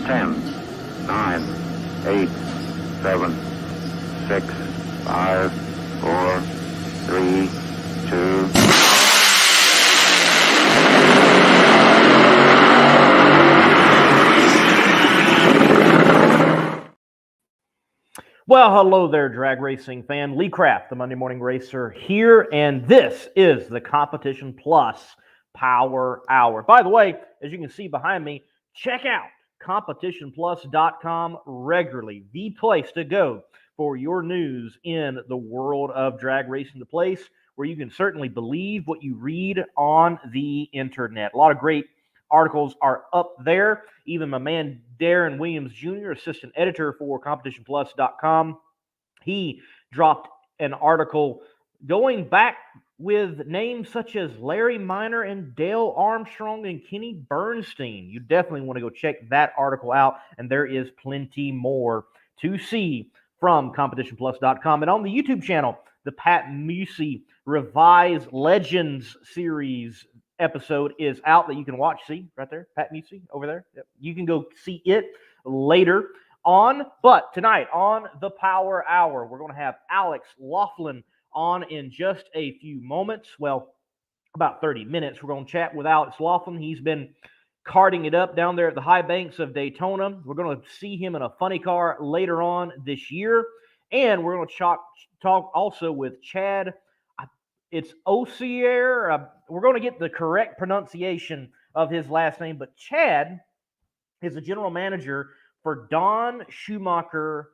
10, 9, 8, 7, 6, 5, 4, 3, 2. Well, hello there, drag racing fan. Lee Kraft, the Monday Morning Racer here, and this is the Competition Plus Power Hour. By the way, as you can see behind me, check out competitionplus.com regularly, the place to go for your news in the world of drag racing, the place where you can certainly believe what you read on the internet. A lot of great articles are up there. Even my man Darren Williams Jr., assistant editor for competitionplus.com, he dropped an article going back with names such as Larry Minor and Dale Armstrong and Kenny Bernstein. You definitely want to go check that article out, and there is plenty more to see from competitionplus.com. And on the YouTube channel, the Pat Musey Revised Legends series episode is out that you can watch. See right there, Pat Musey over there. Yep. You can go see it later on. But tonight on the Power Hour, we're going to have Alex Laughlin on in just a few moments. Well, about 30 minutes. We're going to chat with Alex Laughlin. He's been karting it up down there at the high banks of Daytona. We're going to see him in a funny car later on this year. And we're going to talk also with Chad. It's Osier. We're going to get the correct pronunciation of his last name, but Chad is the general manager for Don Schumacher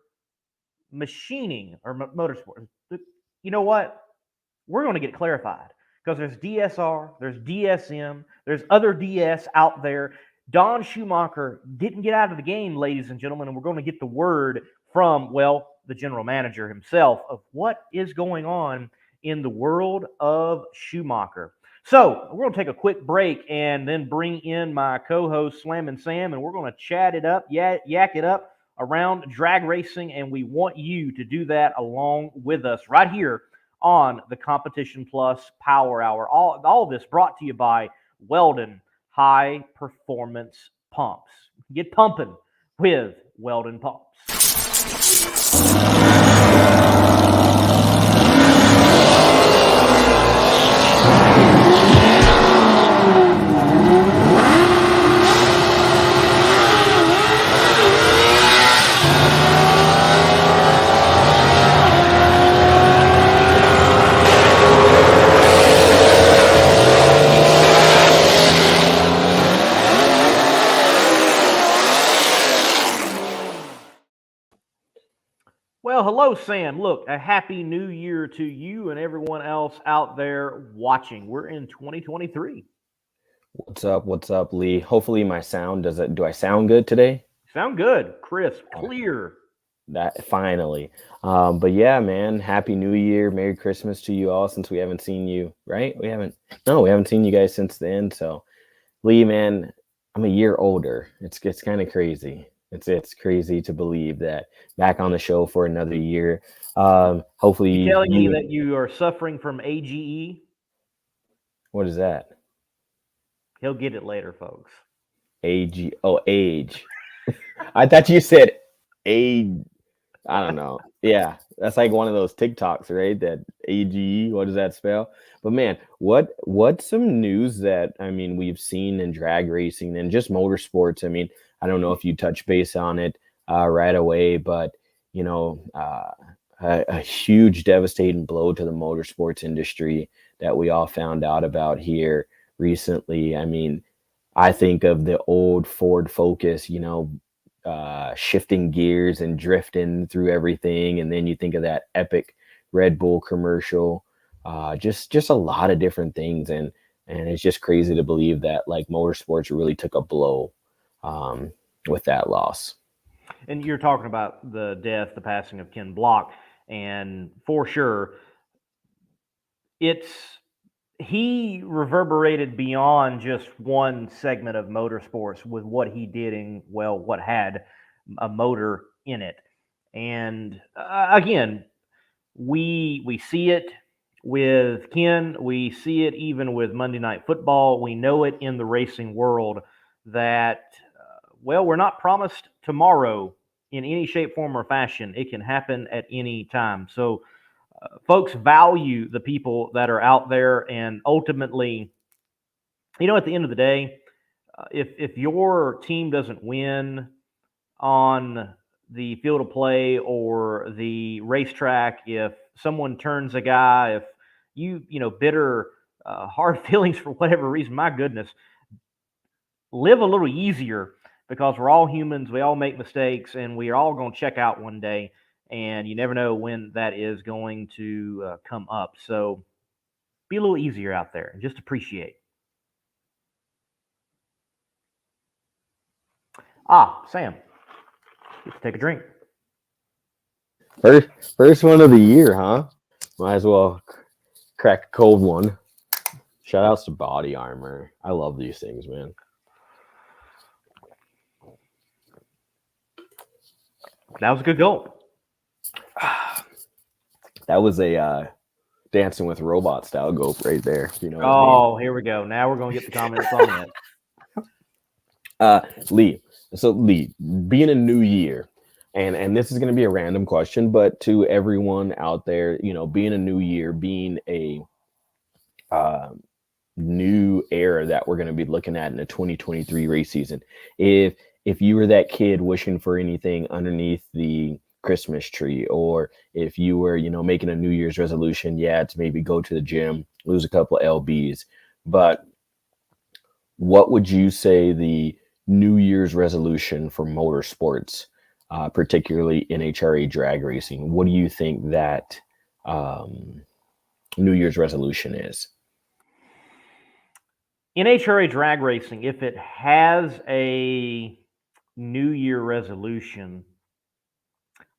Machining or Motorsport. You know what? We're going to get clarified because there's DSR, there's DSM, there's other DS out there. Don Schumacher didn't get out of the game, ladies and gentlemen, and we're going to get the word from, well, the general manager himself of what is going on in the world of Schumacher. So we're going to take a quick break and then bring in my co-host Slam and Sam, and we're going to chat it up, yak it up around drag racing, and we want you to do that along with us right here on the Competition Plus Power Hour. All of this brought to you by Weldon High Performance Pumps. Get pumping with Weldon Pumps. Well, hello, Sam. Look, a happy new year to you and everyone else out there watching. We're in 2023. What's up, Lee? Hopefully my sound do I sound good today? Sound good, crisp, clear. That finally. But yeah, man, happy new year. Merry Christmas to you all, since we haven't seen you, right? We haven't seen you guys since then. So Lee, man, I'm a year older. It's kind of crazy. It's crazy to believe that back on the show for another year. Hopefully you telling me that you are suffering from AGE? What is that? He'll get it later, folks. Age. I thought you said age. I don't know. Yeah, that's like one of those TikToks, right? That AGE. What does that spell? But man, what's some news that we've seen in drag racing and just motorsports? I don't know if you touch base on it right away, but a huge devastating blow to the motorsports industry that we all found out about here recently. I think of the old Ford Focus, shifting gears and drifting through everything. And then you think of that epic Red Bull commercial, just a lot of different things. And it's just crazy to believe that like motorsports really took a blow with that loss. And you're talking about the passing of Ken Block. And for sure, he reverberated beyond just one segment of motorsports with what he did in, what had a motor in it. And again, we see it with Ken. We see it even with Monday Night Football. We know it in the racing world that well, we're not promised tomorrow in any shape, form, or fashion. It can happen at any time. So, folks, value the people that are out there, and ultimately, at the end of the day, if your team doesn't win on the field of play or the racetrack, if someone turns a guy, if bitter, hard feelings for whatever reason, my goodness, live a little easier, because we're all humans, we all make mistakes, and we are all going to check out one day, and you never know when that is going to come up. So be a little easier out there and just appreciate. Sam, get to take a drink. First one of the year, huh? Might as well crack a cold one. Shout outs to Body Armor. I love these things, man. That was a good goal. That was a Dancing with Robot style goal right there. You know. Oh, here we go. Now we're going to get the comments on it. Lee. So Lee, being a new year, and this is going to be a random question, but to everyone out there, being a new year, being a new era that we're going to be looking at in the 2023 race season. If you were that kid wishing for anything underneath the Christmas tree, or if you were, making a New Year's resolution, to maybe go to the gym, lose a couple of lbs, but what would you say the New Year's resolution for motorsports, particularly NHRA drag racing? What do you think that New Year's resolution is? NHRA drag racing, if it has a New Year resolution,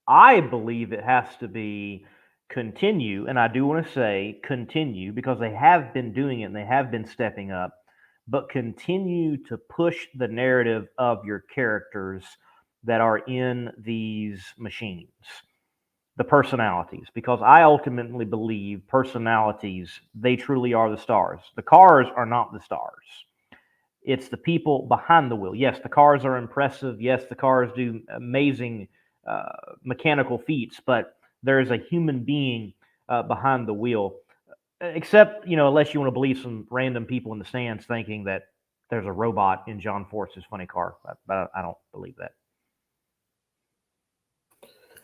I believe it has to be continue, and I do want to say continue, because they have been doing it and they have been stepping up, but continue to push the narrative of your characters that are in these machines, the personalities, because I ultimately believe personalities, they truly are the stars. The cars are not the stars. It's the people behind the wheel. Yes, the cars are impressive. Yes, the cars do amazing mechanical feats, but there is a human being behind the wheel. Except, unless you want to believe some random people in the stands thinking that there's a robot in John Force's funny car. But I don't believe that.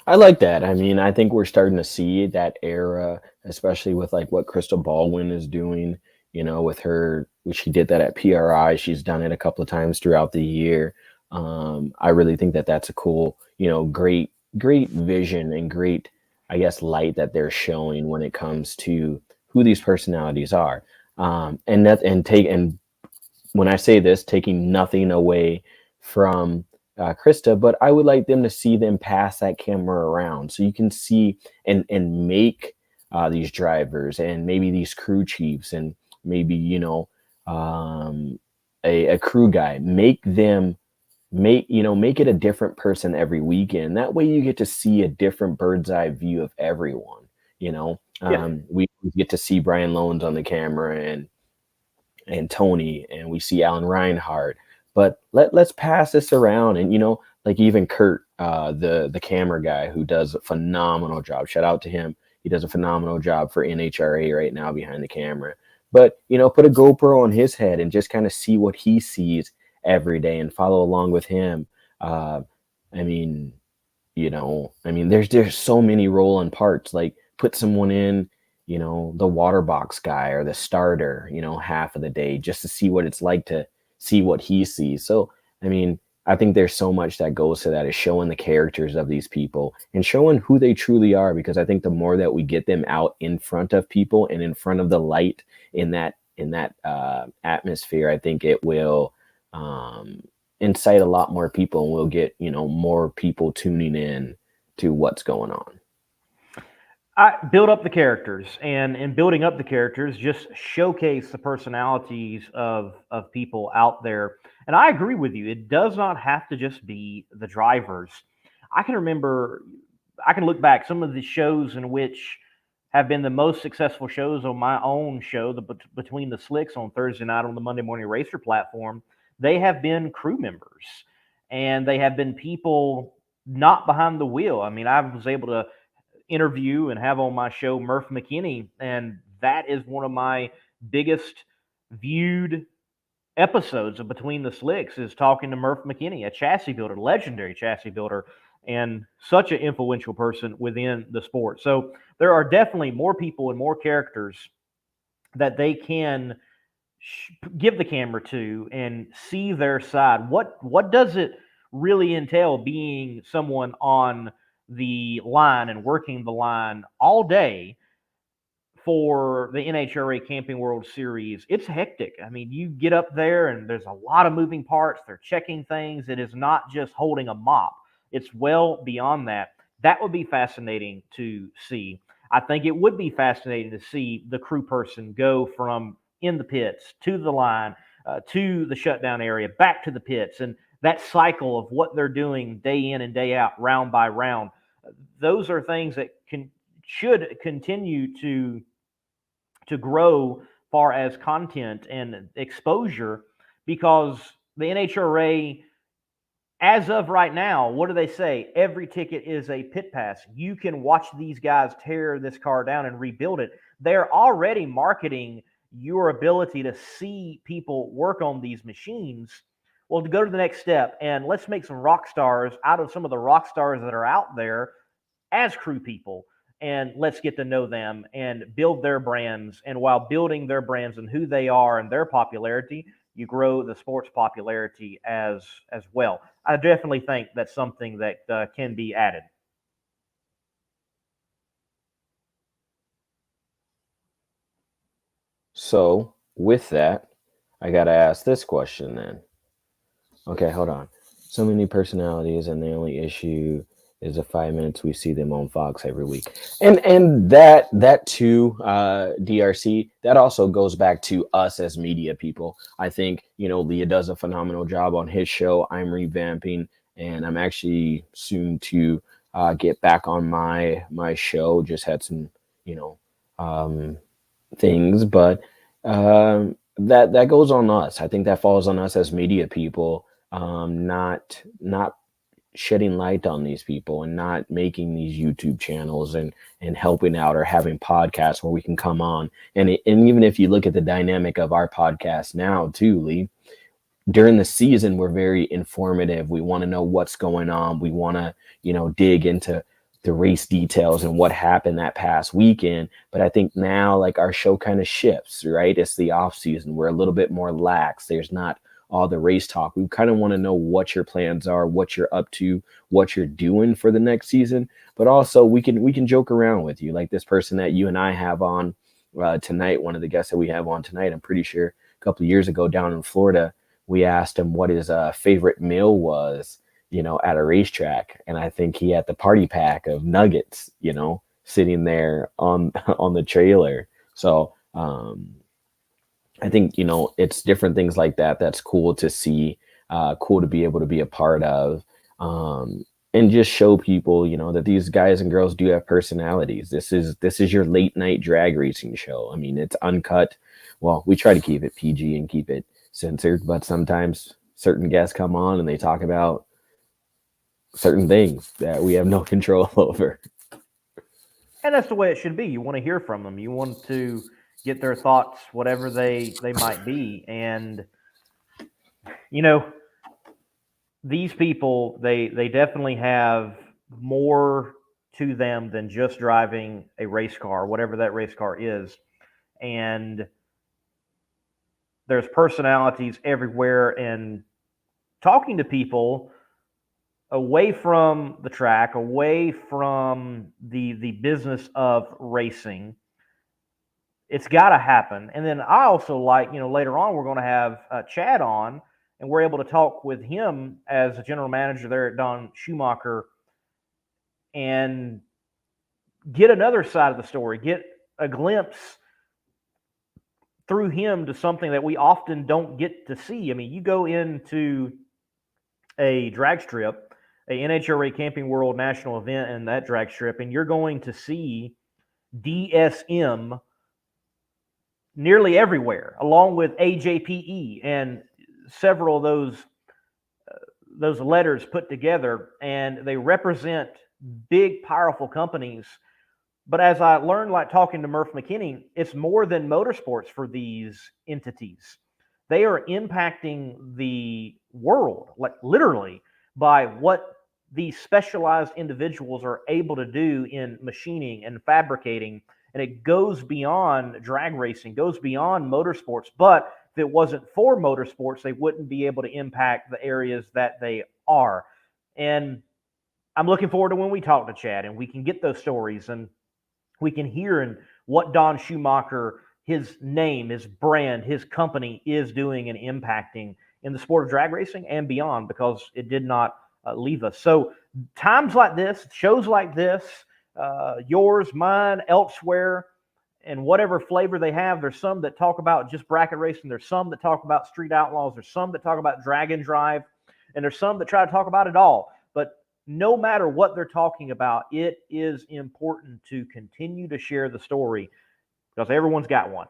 I like that. I mean, I think we're starting to see that era, especially with like what Crystal Baldwin is doing, with her, which she did that at PRI. She's done it a couple of times throughout the year. I really think that that's a cool, great vision and great, I guess, light that they're showing when it comes to who these personalities are. And when I say this, taking nothing away from Krista, but I would like them to see them pass that camera around so you can see and make these drivers and maybe these crew chiefs and maybe a crew guy, make it a different person every weekend. That way you get to see a different bird's eye view of everyone. We get to see Brian Loans on the camera and Tony, and we see Alan Reinhardt. But let's pass this around, and like even Kurt, the camera guy, who does a phenomenal job. Shout out to him. He does a phenomenal job for NHRA right now behind the camera. But put a GoPro on his head and just kind of see what he sees every day and follow along with him. There's so many rolling parts. Like put someone in, the water box guy or the starter, half of the day, just to see what it's like to see what he sees. So, I think there's so much that goes to that, is showing the characters of these people and showing who they truly are, because I think the more that we get them out in front of people and in front of the light in that atmosphere, I think it will incite a lot more people, and we'll get, more people tuning in to what's going on. I build up the characters, and in building up the characters, just showcase the personalities of people out there. And I agree with you. It does not have to just be the drivers. I can look back some of the shows in which have been the most successful shows on my own show, Between the Slicks on Thursday night on the Monday Morning Racer platform. They have been crew members. and they have been people not behind the wheel. I mean, I was able to interview and have on my show Murph McKinney, and that is one of my biggest viewed episodes of Between the Slicks, is talking to Murph McKinney, a chassis builder, legendary chassis builder, and such an influential person within the sport. So there are definitely more people and more characters that they can give the camera to and see their side. What does it really entail being someone on the line and working the line all day for the NHRA Camping World Series? It's hectic. I mean, you get up there and there's a lot of moving parts. They're checking things. It is not just holding a mop. It's well beyond that. That would be fascinating to see. I think it would be fascinating to see the crew person go from in the pits to the line, to the shutdown area, back to the pits, and that cycle of what they're doing day in and day out, round by round. Those are things that should continue to grow far as content and exposure, because the NHRA, as of right now, what do they say? Every ticket is a pit pass. You can watch these guys tear this car down and rebuild it. They're already marketing your ability to see people work on these machines. Well, to go to the next step, and let's make some rock stars out of some of the rock stars that are out there as crew people, and let's get to know them and build their brands. And while building their brands and who they are and their popularity, you grow the sport's popularity as well. I definitely think that's something that can be added. So with that, I got to ask this question then. Okay, hold on. So many personalities, and the only issue is the 5 minutes we see them on Fox every week. And that too, DRC, that also goes back to us as media people. I think, Leah does a phenomenal job on his show. I'm revamping, and I'm actually soon to get back on my show. Just had some, things, but that goes on us. I think that falls on us as media people, not shedding light on these people and not making these YouTube channels and helping out, or having podcasts where we can come on. And even if you look at the dynamic of our podcast now too, Lee, during the season, we're very informative. We want to know what's going on. We want to, dig into the race details and what happened that past weekend. But I think now, like, our show kind of shifts, right? It's the off season. We're a little bit more lax. There's not all the race talk. We kind of want to know what your plans are, what you're up to, what you're doing for the next season. But also we can joke around with you, like this person that you and I have on tonight. One of the guests that we have on tonight, I'm pretty sure a couple of years ago down in Florida, we asked him what his favorite meal was, at a racetrack. And I think he had the party pack of nuggets, sitting there on the trailer. So I think, it's different things like that. That's cool to see, cool to be able to be a part of, and just show people, that these guys and girls do have personalities. This is your late night drag racing show. I mean, it's uncut. Well, we try to keep it PG and keep it censored, but sometimes certain guests come on and they talk about certain things that we have no control over. And that's the way it should be. You want to hear from them. You want to get their thoughts, whatever they might be. And, these people, they definitely have more to them than just driving a race car, whatever that race car is. And there's personalities everywhere, and talking to people away from the track, away from the business of racing, it's got to happen. And then I also like, later on we're going to have Chad on, and we're able to talk with him as a general manager there at Don Schumacher and get another side of the story, get a glimpse through him to something that we often don't get to see. I mean, you go into a drag strip, a NHRA Camping World national event, and that drag strip, and you're going to see DSM nearly everywhere, along with AJPE and several of those those letters put together, and they represent big, powerful companies. But as I learned, like talking to Murph McKinney, it's more than motorsports for these entities. They are impacting the world, like literally, by what these specialized individuals are able to do in machining and fabricating. And it goes beyond drag racing, goes beyond motorsports. But if it wasn't for motorsports, they wouldn't be able to impact the areas that they are. And I'm looking forward to when we talk to Chad and we can get those stories and we can hear in what Don Schumacher, his name, his brand, his company is doing and impacting in the sport of drag racing and beyond, because it did not leave us. So times like this, shows like this, yours, mine, elsewhere, and whatever flavor they have, there's some that talk about just bracket racing. There's some that talk about street outlaws. There's some that talk about drag and drive. And there's some that try to talk about it all. But no matter what they're talking about, it is important to continue to share the story, because everyone's got one.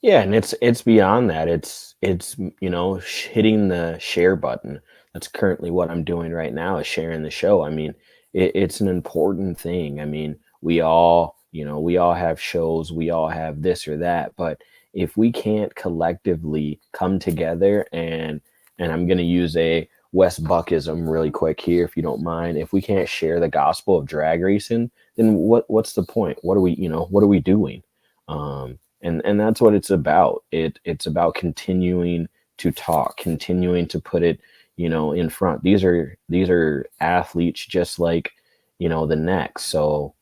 Yeah, and it's beyond that. It's hitting the share button. That's currently what I'm doing right now, is sharing the show. I mean, it's an important thing. I mean, we all have shows, we all have this or that, but if we can't collectively come together, and I'm going to use a Wes Buckism really quick here, if you don't mind, if we can't share the gospel of drag racing, then what's the point? What are we doing? And that's what it's about. It's about continuing to talk, continuing to put it, in front. These are athletes just like, the next. So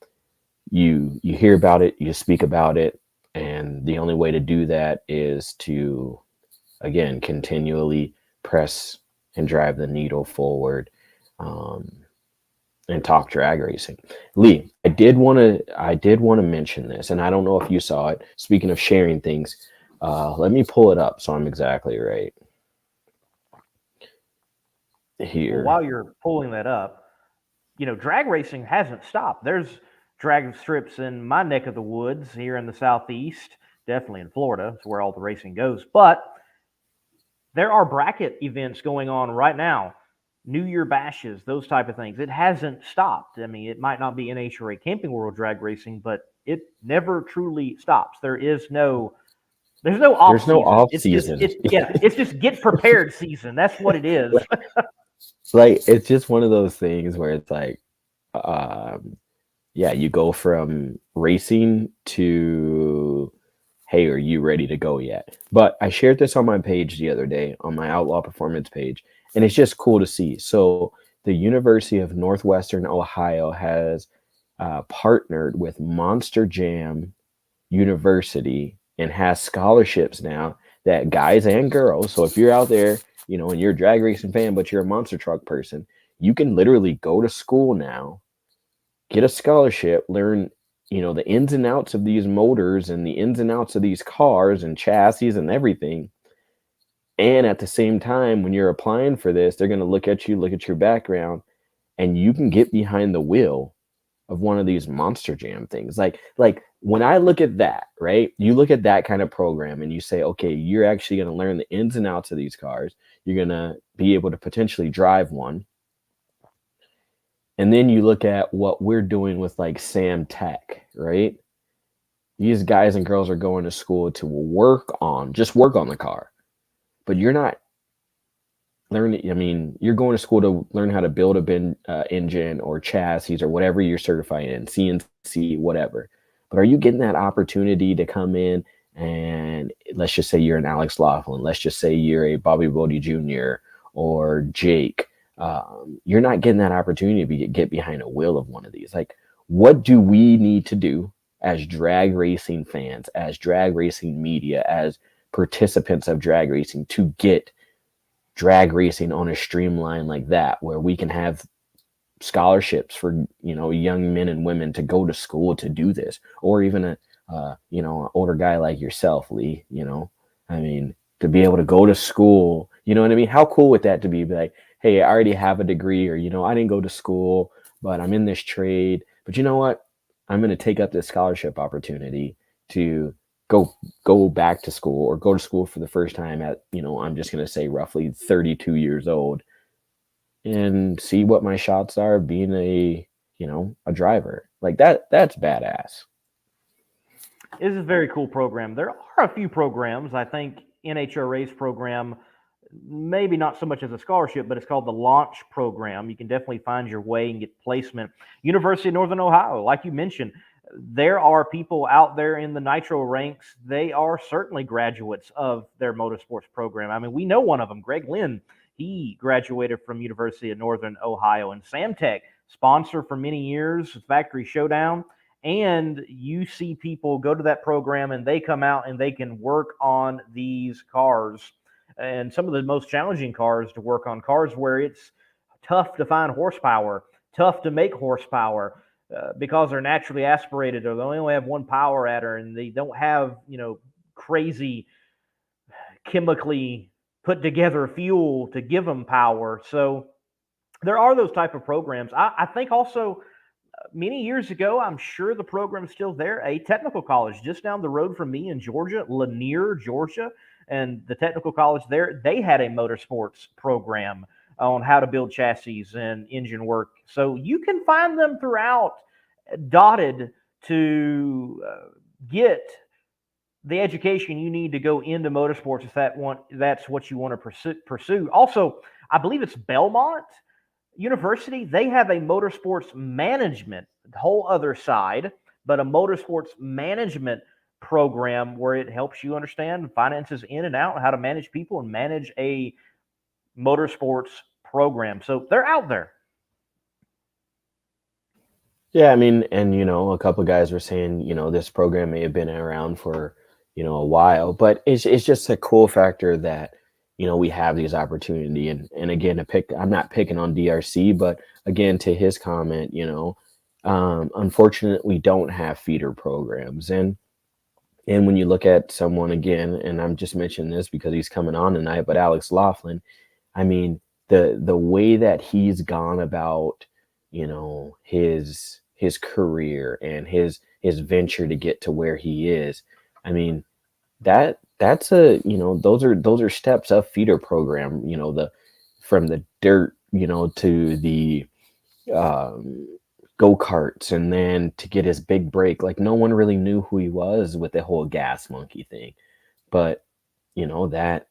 you hear about it, you speak about it, and the only way to do that is to, again, continually press and drive the needle forward, and talk drag racing. Lee, I did want to mention this, and I don't know if you saw it. Speaking of sharing things, let me pull it up so I'm exactly right here. Well, while you're pulling that up, drag racing hasn't stopped. There's drag strips in my neck of the woods here in the Southeast, definitely in Florida. It's where all the racing goes. But there are bracket events going on right now, New Year bashes, those type of things. It hasn't stopped. I mean, it might not be NHRA Camping World drag racing, but it never truly stops. There's no off season. It's just get prepared season. That's what it is. Like, it's just one of those things where it's like, you go from racing to, hey, are you ready to go yet? But I shared this on my page the other day, on my Outlaw Performance page, and it's just cool to see. So the University of Northwestern Ohio has partnered with Monster Jam University and has scholarships now that guys and girls, so if you're out there, and you're a drag racing fan, but you're a monster truck person, you can literally go to school now, get a scholarship, learn the ins and outs of these motors and the ins and outs of these cars and chassis and everything. And at the same time, when you're applying for this, they're going to look at your background, and you can get behind the wheel of one of these Monster Jam things. Like when I look at that, right? You look at that kind of program and you say, okay, you're actually going to learn the ins and outs of these cars. You're going to be able to potentially drive one. And then you look at what we're doing with like Sam Tech, right? These guys and girls are going to school to work on the car. But you're not learning. I mean, you're going to school to learn how to build a engine or chassis or whatever you're certified in, CNC, whatever. But are you getting that opportunity to come in and, let's just say you're an Alex Laughlin, let's just say you're a Bobby Bodie Jr. or Jake. You're not getting that opportunity to get behind a wheel of one of these. Like, what do we need to do as drag racing fans, as drag racing media, as participants of drag racing to get drag racing on a streamline like that, where we can have scholarships for, young men and women to go to school to do this, or even an older guy like yourself, Lee, I mean, to be able to go to school, you know what I mean? How cool would that to be like, hey, I already have a degree, or, I didn't go to school, but I'm in this trade, but you know what? I'm going to take up this scholarship opportunity to go back to school or go to school for the first time at, I'm just going to say roughly 32 years old and see what my shots are being a driver. Like that's badass. This is a very cool program. There are a few programs. I think NHRA's program, maybe not so much as a scholarship, but it's called the Launch Program. You can definitely find your way and get placement. University of Northern Ohio, like you mentioned, there are people out there in the nitro ranks. They are certainly graduates of their motorsports program. I mean, we know one of them, Greg Lynn. He graduated from University of Northern Ohio, and Samtech, sponsor for many years, Factory Showdown. And you see people go to that program and they come out and they can work on these cars, and some of the most challenging cars to work on, cars where it's tough to find horsepower, tough to make horsepower, because they're naturally aspirated, or they only have one power adder, and they don't have crazy chemically put together fuel to give them power. So there are those type of programs. I think also many years ago, I'm sure the program's still there, a technical college just down the road from me in Georgia, Lanier, Georgia, and the technical college there, they had a motorsports program on how to build chassis and engine work. So you can find them throughout, dotted, to get the education you need to go into motorsports if that's what you want to pursue. Also, I believe it's Belmont University. They have a motorsports management, whole other side, but a motorsports management program where it helps you understand finances in and out, how to manage people and manage a motorsports program. So they're out there. Yeah, I mean, and a couple of guys were saying, this program may have been around for, a while, but it's just a cool factor that, we have these opportunity. And again, I'm not picking on DRC, but again, to his comment, unfortunately, we don't have feeder programs. And when you look at someone again, and I'm just mentioning this because he's coming on tonight, but Alex Laughlin, I mean, the way that he's gone about, his career and his venture to get to where he is, I mean, that's those are steps of feeder program, from the dirt, to the go-karts, and then to get his big break. Like, no one really knew who he was with the whole gas monkey thing, but that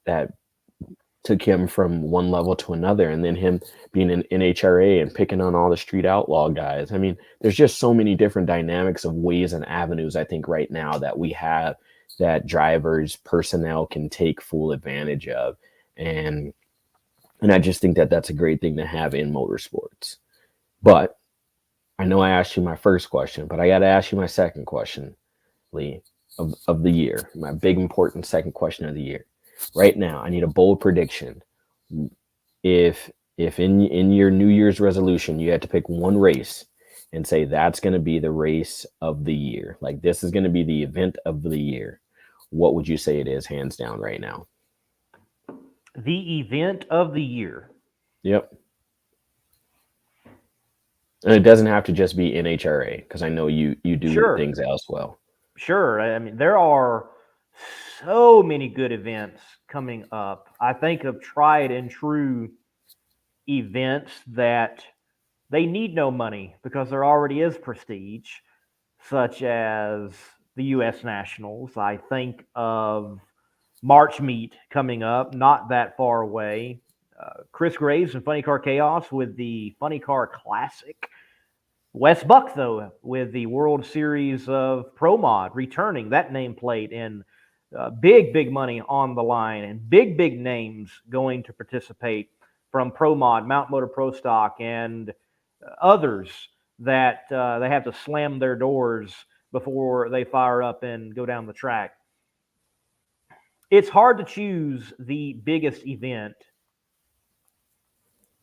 took him from one level to another, and then him being an NHRA and picking on all the street outlaw guys. I mean, there's just so many different dynamics of ways and avenues, I think, right now that we have that drivers, personnel can take full advantage of. And I just think that that's a great thing to have in motorsports. But I know I asked you my first question, but I got to ask you my second question, Lee, of the year, my big important second question of the year. Right now, I need a bold prediction. If in your New Year's resolution, you had to pick one race and say that's going to be the race of the year, like this is going to be the event of the year, what would you say it is, hands down, right now? The event of the year. Yep. And it doesn't have to just be NHRA, because I know you do Sure. things else well. Sure. I mean, there are so many good events coming up. I think of tried and true events that they need no money because there already is prestige, such as the U.S. Nationals. I think of March Meet coming up, not that far away. Chris Graves and Funny Car Chaos with the Funny Car Classic. Wes Buck, though, with the World Series of Pro Mod, returning that nameplate, and big money on the line, and big names going to participate from Pro Mod, Mount Motor Pro Stock, and others that they have to slam their doors before they fire up and go down the track. It's hard to choose the biggest event.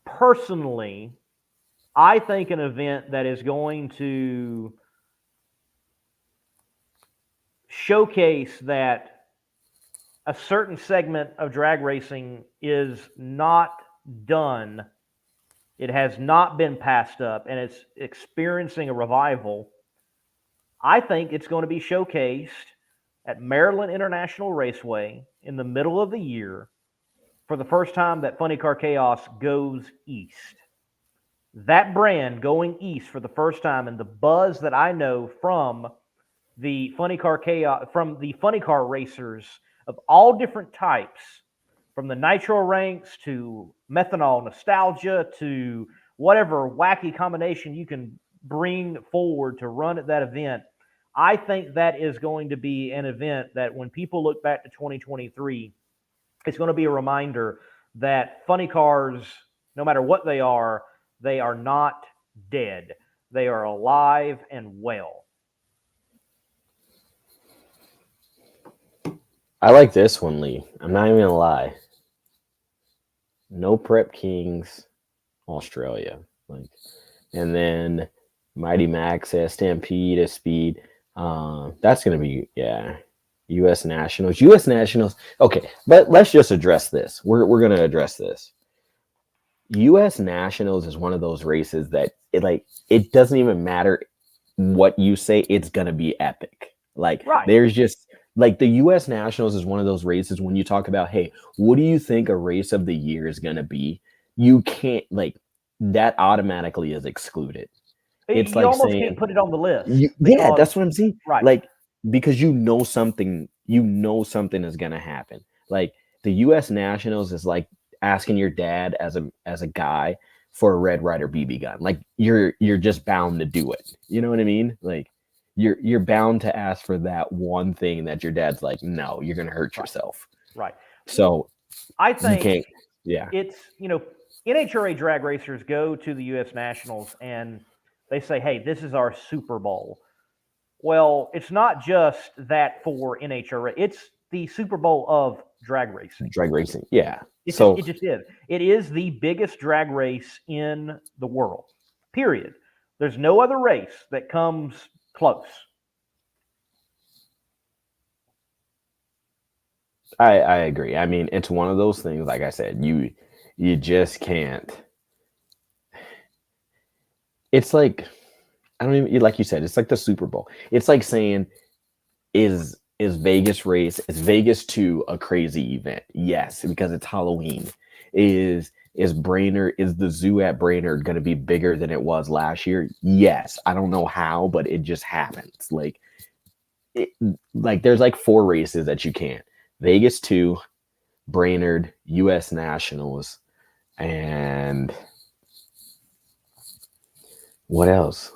Personally, I think an event that is going to showcase that a certain segment of drag racing is not done, it has not been passed up, and it's experiencing a revival. I think it's going to be showcased at Maryland International Raceway in the middle of the year for the first time that Funny Car Chaos goes east. That brand going east for the first time, and the buzz that I know from the Funny Car Chaos, from the Funny Car racers of all different types, from the nitro ranks to methanol nostalgia to whatever wacky combination you can bring forward to run at that event. I think that is going to be an event that when people look back to 2023, it's going to be a reminder that funny cars, no matter what they are not dead. They are alive and well. I like this one, Lee. I'm not even gonna lie. No Prep Kings, Australia. Like, and then Mighty Max says Stampede is speed. That's gonna be U.S. Nationals. U.S. Nationals. Okay, but let's just address this. We're gonna address this. U.S. Nationals is one of those races that it doesn't even matter what you say, it's gonna be epic. Like right. There's just like the U.S. Nationals is one of those races when you talk about, hey, what do you think a race of the year is gonna be? You can't that automatically is excluded. It's you like almost saying, can't put it on the list. Yeah, that's what I'm saying. Right. Like because you know something is gonna happen. Like the U.S. Nationals is like asking your dad as a guy for a Red Ryder BB gun. Like you're just bound to do it. You know what I mean? Like you're bound to ask for that one thing that your dad's like, no, you're gonna hurt yourself. Right. So I think you can't. Yeah. It's NHRA drag racers go to the U.S. Nationals and they say, hey, this is our Super Bowl. Well, it's not just that for NHRA. It's the Super Bowl of drag racing. Drag racing, yeah. It just is. It is the biggest drag race in the world, period. There's no other race that comes close. I agree. I mean, it's one of those things, like I said, you just can't. It's like, I don't even, like you said, it's like the Super Bowl. It's like saying, is Vegas 2 a crazy event? Yes, because it's Halloween. Is the zoo at Brainerd going to be bigger than it was last year? Yes. I don't know how, but it just happens. There's like 4 races that you can't. Vegas 2, Brainerd, U.S. Nationals, and what else?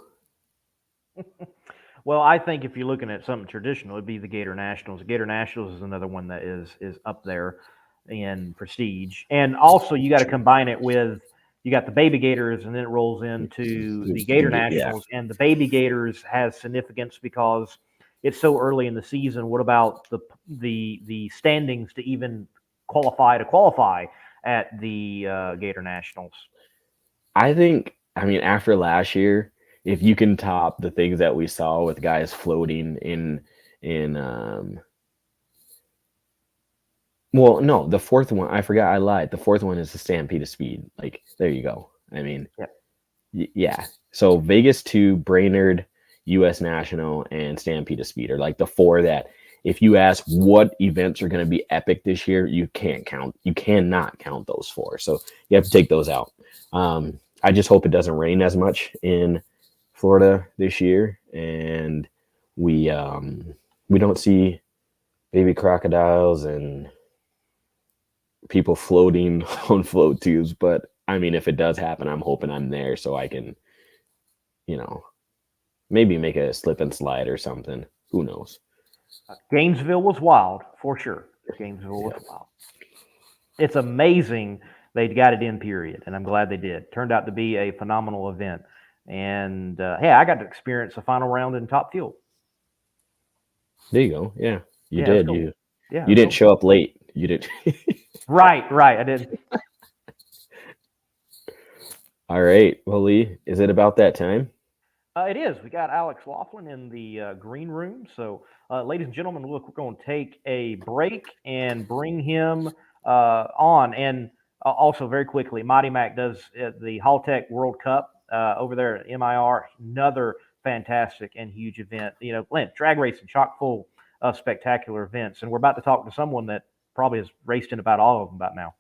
Well, I think if you're looking at something traditional, it'd be the Gator Nationals. The Gator Nationals is another one that is up there in prestige. And also you got to combine it with, you got the Baby Gators, and then it rolls into the Gator Nationals. Yeah. And the Baby Gators has significance because it's so early in the season. What about the standings to even qualify at the Gator Nationals? I mean, after last year, if you can top the things that we saw with guys floating in well, no, the fourth one, I forgot, I lied. The fourth one is the Stampede of Speed. Like, there you go. I mean, yeah. So Vegas 2, Brainerd, U.S. National, and Stampede of Speed are like the 4 that if you ask what events are going to be epic this year, you cannot count those 4. So you have to take those out. I just hope it doesn't rain as much in Florida this year, and we don't see baby crocodiles and people floating on float tubes. But I mean, if it does happen, I'm hoping I'm there so I can, maybe make a slip and slide or something. Who knows? Gainesville was wild for sure. Gainesville was wild. It's amazing they got it in, period, and I'm glad they did. Turned out to be a phenomenal event. And hey, I got to experience the final round in Top Fuel. There you go. Yeah, you did. Cool. You didn't show up late. You did. Right. I did. All right. Well, Lee, is it about that time? It is. We got Alex Laughlin in the green room. So, ladies and gentlemen, look, we're going to take a break and bring him on. And also, very quickly, Mighty Mac does the Haltech World Cup over there at MIR. Another fantastic and huge event. Drag racing chock full spectacular events. And we're about to talk to someone that probably has raced in about all of them about now.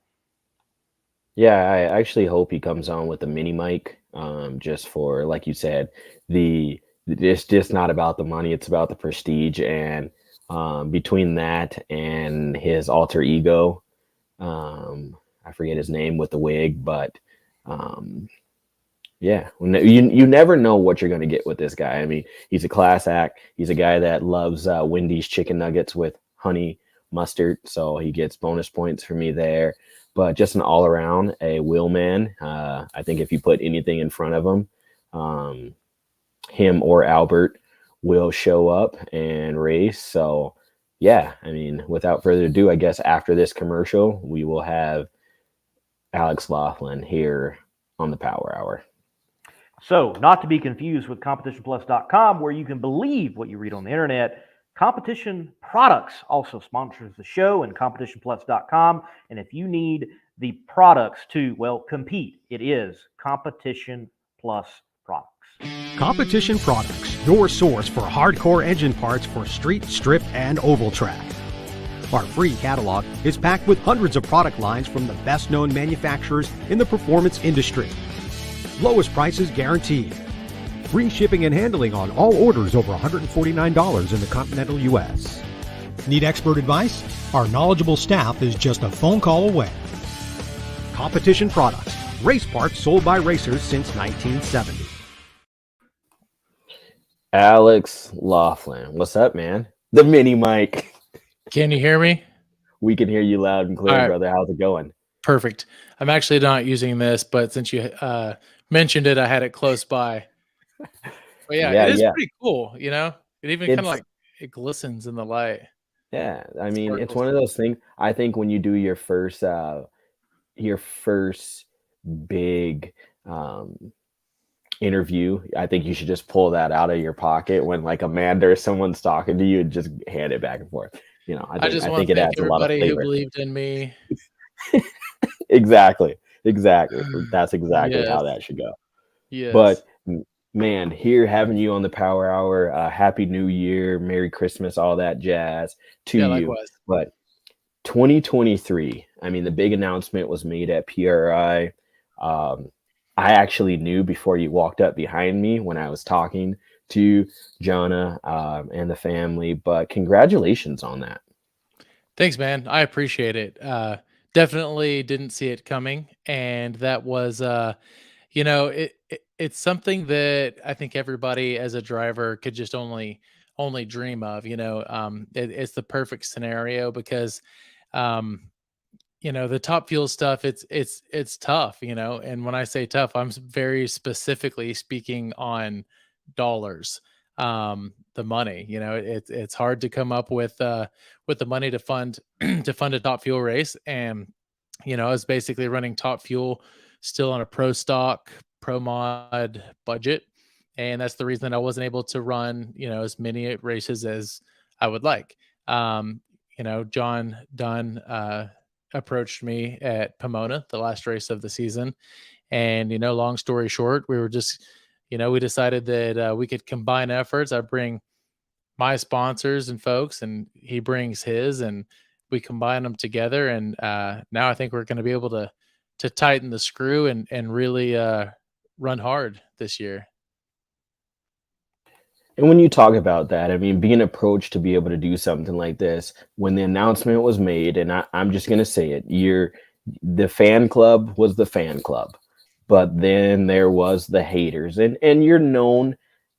Yeah, I actually hope he comes on with a mini mic, just for, like you said, it's just not about the money, it's about the prestige. And between that and his alter ego, I forget his name with the wig, but um, yeah, you never know what you're going to get with this guy. I mean, he's a class act. He's a guy that loves Wendy's chicken nuggets with honey mustard, so he gets bonus points for me there. But just an all around a wheel man. I think if you put anything in front of him, him or Albert will show up and race. So yeah, I mean, without further ado, I guess after this commercial, we will have Alex Laughlin here on the Power Hour. So, not to be confused with competitionplus.com, where you can believe what you read on the internet. Competition Products also sponsors the show, and competitionplus.com. And if you need the products to, well, compete, it is Competition Plus Products. Competition Products, your source for hardcore engine parts for street, strip, and oval track. Our free catalog is packed with hundreds of product lines from the best-known manufacturers in the performance industry. Lowest prices guaranteed. Free shipping and handling on all orders over $149 in the continental U.S. Need expert advice? Our knowledgeable staff is just a phone call away. Competition Products, race parts sold by racers since 1970. Alex Laughlin, what's up, man? The mini mic. Can you hear me? We can hear you loud and clear, All right. brother. How's it going? Perfect. I'm actually not using this, but since you mentioned it, I had it close by. But yeah, it is pretty cool, you know? It even kind of like it glistens in the light. Yeah, I mean, it's one of those things. I think when you do your first big interview, I think you should just pull that out of your pocket when like Amanda or someone's talking to you and just hand it back and forth. You know, I think it adds a lot of flavor. Everybody who believed in me. Exactly. That's exactly how that should go. Yes. But man, here having you on the Power Hour, Happy New Year, Merry Christmas, all that jazz to you. Likewise. But 2023, I mean, the big announcement was made at PRI. I actually knew before you walked up behind me when I was talking to Jonna and the family, but congratulations on that. Thanks, man. I appreciate it. Definitely didn't see it coming. And that was, it's something that I think everybody as a driver could just only dream of, it's the perfect scenario because, the Top Fuel stuff, it's tough, and when I say tough, I'm very specifically speaking on dollars, the money, it's hard to come up with the money to fund a Top Fuel race. And, I was basically running Top Fuel still on a pro stock, pro mod budget. And that's the reason I wasn't able to run, as many races as I would like. John Dunn, approached me at Pomona, the last race of the season. And, long story short, we were just, we decided that we could combine efforts. I bring my sponsors and folks, and he brings his, and we combine them together. And now I think we're going to be able to tighten the screw and really run hard this year. And when you talk about that, I mean, being approached to be able to do something like this, when the announcement was made, and I'm just going to say it, the fan club was the fan club, but then there was the haters, and you're known.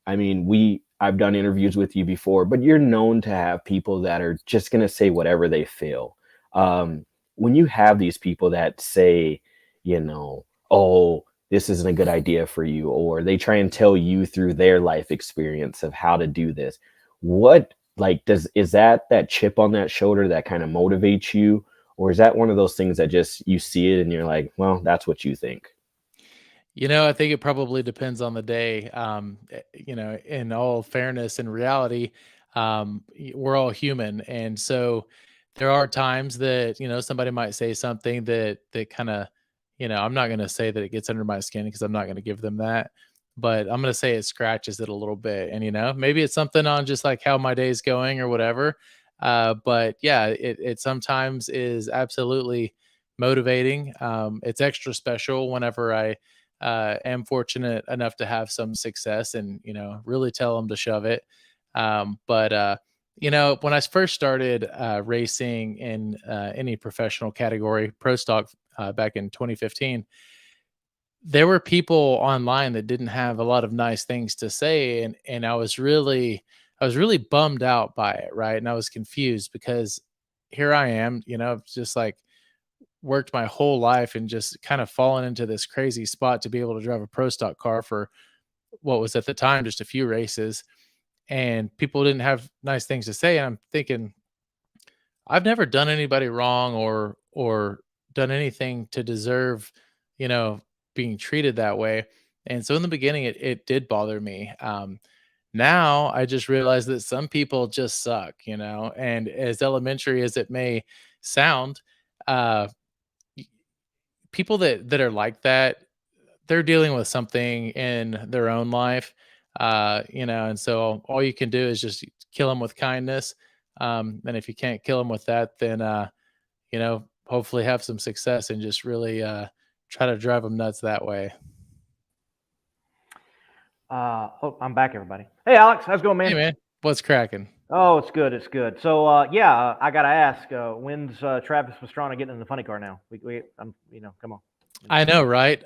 I mean, I've done interviews with you before, but you're known to have people that are just going to say whatever they feel. When you have these people that say, oh, this isn't a good idea for you, or they try and tell you through their life experience of how to do this, is that chip on that shoulder that kind of motivates you, or is that one of those things that just you see it and you're like, well, that's what you think? I think it probably depends on the day. In all fairness and reality, we're all human. And so there are times that, somebody might say something that kind of, I'm not going to say that it gets under my skin because I'm not going to give them that, but I'm going to say it scratches it a little bit. And, maybe it's something on just like how my day's going or whatever. But yeah, it sometimes is absolutely motivating. It's extra special whenever I am fortunate enough to have some success and, really tell them to shove it. But when I first started racing in any professional category, pro stock, back in 2015, there were people online that didn't have a lot of nice things to say, and I was really bummed out by it, right? And I was confused because here I am, just like worked my whole life and just kind of fallen into this crazy spot to be able to drive a pro stock car for what was at the time just a few races, and people didn't have nice things to say. And I'm thinking, I've never done anybody wrong or done anything to deserve, you know, being treated that way. And so in the beginning, it did bother me. Now I just realize that some people just suck, and as elementary as it may sound, uh, y- people that are like that, they're dealing with something in their own life, and so all you can do is just kill them with kindness. And if you can't kill them with that, then hopefully have some success and just really try to drive them nuts that way. Oh, I'm back, everybody. Hey, Alex, how's it going, Hey man? man, what's cracking? Oh, it's good. It's good. So, yeah, I gotta ask, when's Travis Pastrana getting in the funny car now? Come on. I know, right?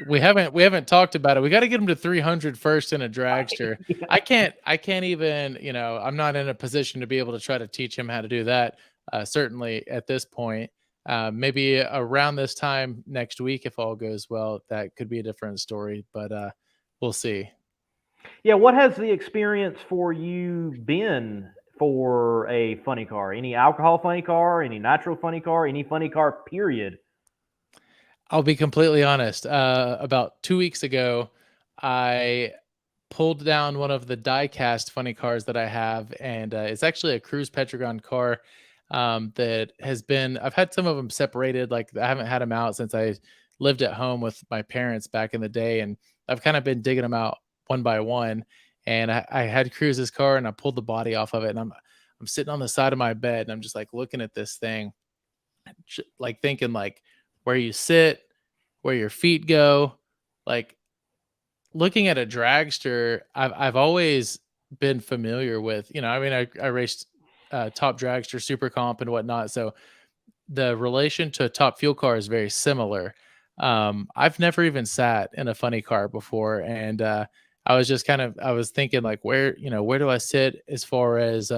We haven't talked about it. We got to get him to 300 first in a dragster. Yeah. I can't even, I'm not in a position to be able to try to teach him how to do that. Certainly at this point, maybe around this time next week, if all goes well, that could be a different story, but we'll see. Yeah, what has the experience for you been for a funny car? Any alcohol funny car? Any natural funny car? Any funny car? Period. I'll be completely honest. About 2 weeks ago, I pulled down one of the die-cast funny cars that I have, and it's actually a Cruise Petragon car that has been. I've had some of them separated, like I haven't had them out since I lived at home with my parents back in the day, and I've kind of been digging them out one by one. And I had Cruise's car, and I pulled the body off of it, and I'm sitting on the side of my bed, and I'm just like looking at this thing, like thinking like where you sit, where your feet go, like looking at a dragster. I've always been familiar with, I mean, I raced top dragster, super comp and whatnot. So the relation to a top fuel car is very similar. I've never even sat in a funny car before. And I was just I was thinking like where do I sit as far as,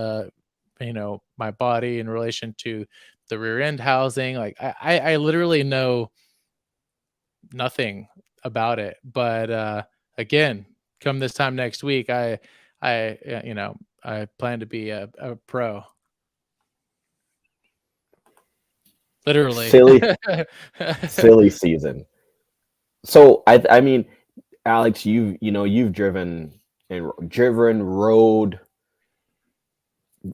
my body in relation to the rear end housing. Like I literally know nothing about it. But again, come this time next week, I plan to be a pro. Literally. Silly season. So I mean, Alex, you've driven, rode,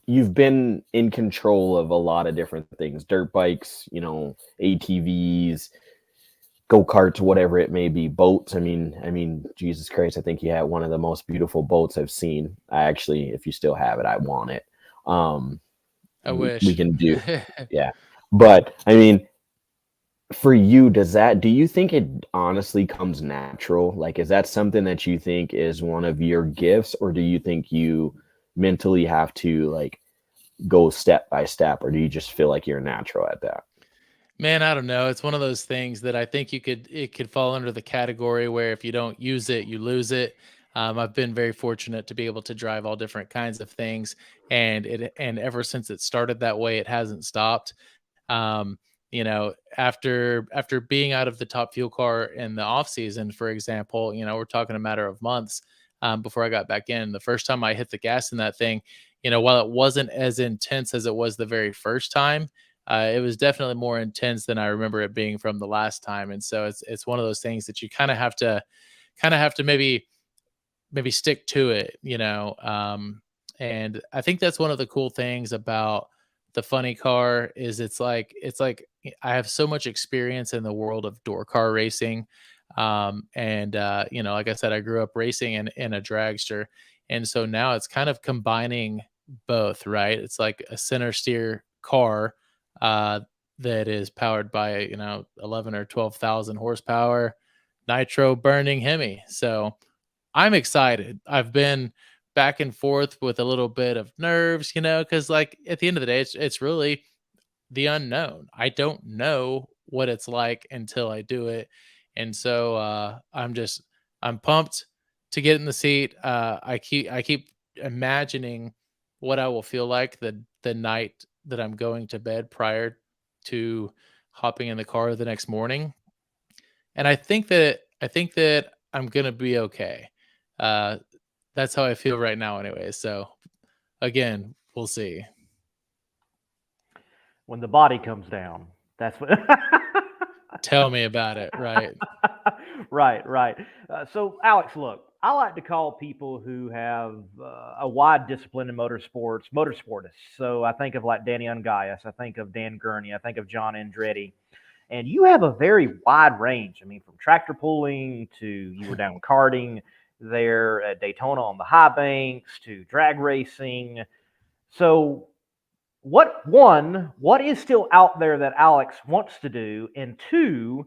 you've been in control of a lot of different things, dirt bikes, ATVs, go-karts, whatever it may be, boats. I mean, Jesus Christ, I think you had one of the most beautiful boats I've seen. I actually, if you still have it, I want it. I We wish. can do, yeah. But I mean, for you, do you think it honestly comes natural? Like, is that something that you think is one of your gifts, or do you think you mentally have to like go step by step, or do you just feel like you're natural at that? Man, I don't know. It's one of those things that I think it could fall under the category where if you don't use it, you lose it. I've been very fortunate to be able to drive all different kinds of things, and ever since it started that way, it hasn't stopped. After being out of the top fuel car in the off season, for example, we're talking a matter of months before I got back in. The first time I hit the gas in that thing, while it wasn't as intense as it was the very first time, it was definitely more intense than I remember it being from the last time. And so it's one of those things that you kind of have to maybe stick to it, and I think that's one of the cool things about the funny car is it's like I have so much experience in the world of door car racing. And like I said, I grew up racing in a dragster, and so now it's kind of combining both, right? It's like a center steer car that is powered by 11 or 12,000 horsepower, nitro burning Hemi. So I'm excited. I've been back and forth with a little bit of nerves, because like at the end of the day, it's really the unknown. I don't know what it's like until I do it. And so I'm pumped to get in the seat. I keep imagining what I will feel like the night that I'm going to bed prior to hopping in the car the next morning. And I think that I'm gonna be okay. Uh that's how I feel right now anyway. So again, we'll see. When the body comes down, that's what. Tell me about it, right? Right, right. So, Alex, look, I like to call people who have a wide discipline in motorsports, motorsportists. So I think of like Danny Ungaius, I think of Dan Gurney, I think of John Andretti. And you have a very wide range. I mean, from tractor pulling to you were down karting there at Daytona on the high banks to drag racing. So, what is still out there that Alex wants to do? And two,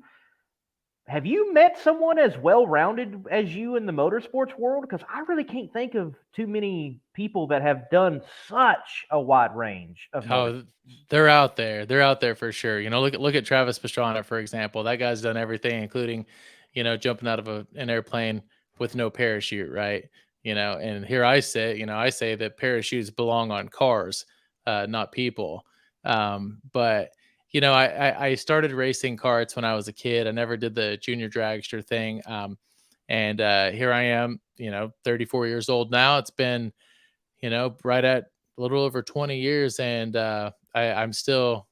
have you met someone as well-rounded as you in the motorsports world? Because I really can't think of too many people that have done such a wide range of motorsports. Oh, they're out there. They're out there for sure. Look at Travis Pastrana, for example. That guy's done everything, including, jumping out of an airplane with no parachute, right? And here I say that parachutes belong on cars, not people. But I started racing karts when I was a kid. I never did the junior dragster thing. And here I am, 34 years old now. It's been, right at a little over 20 years, and I'm still,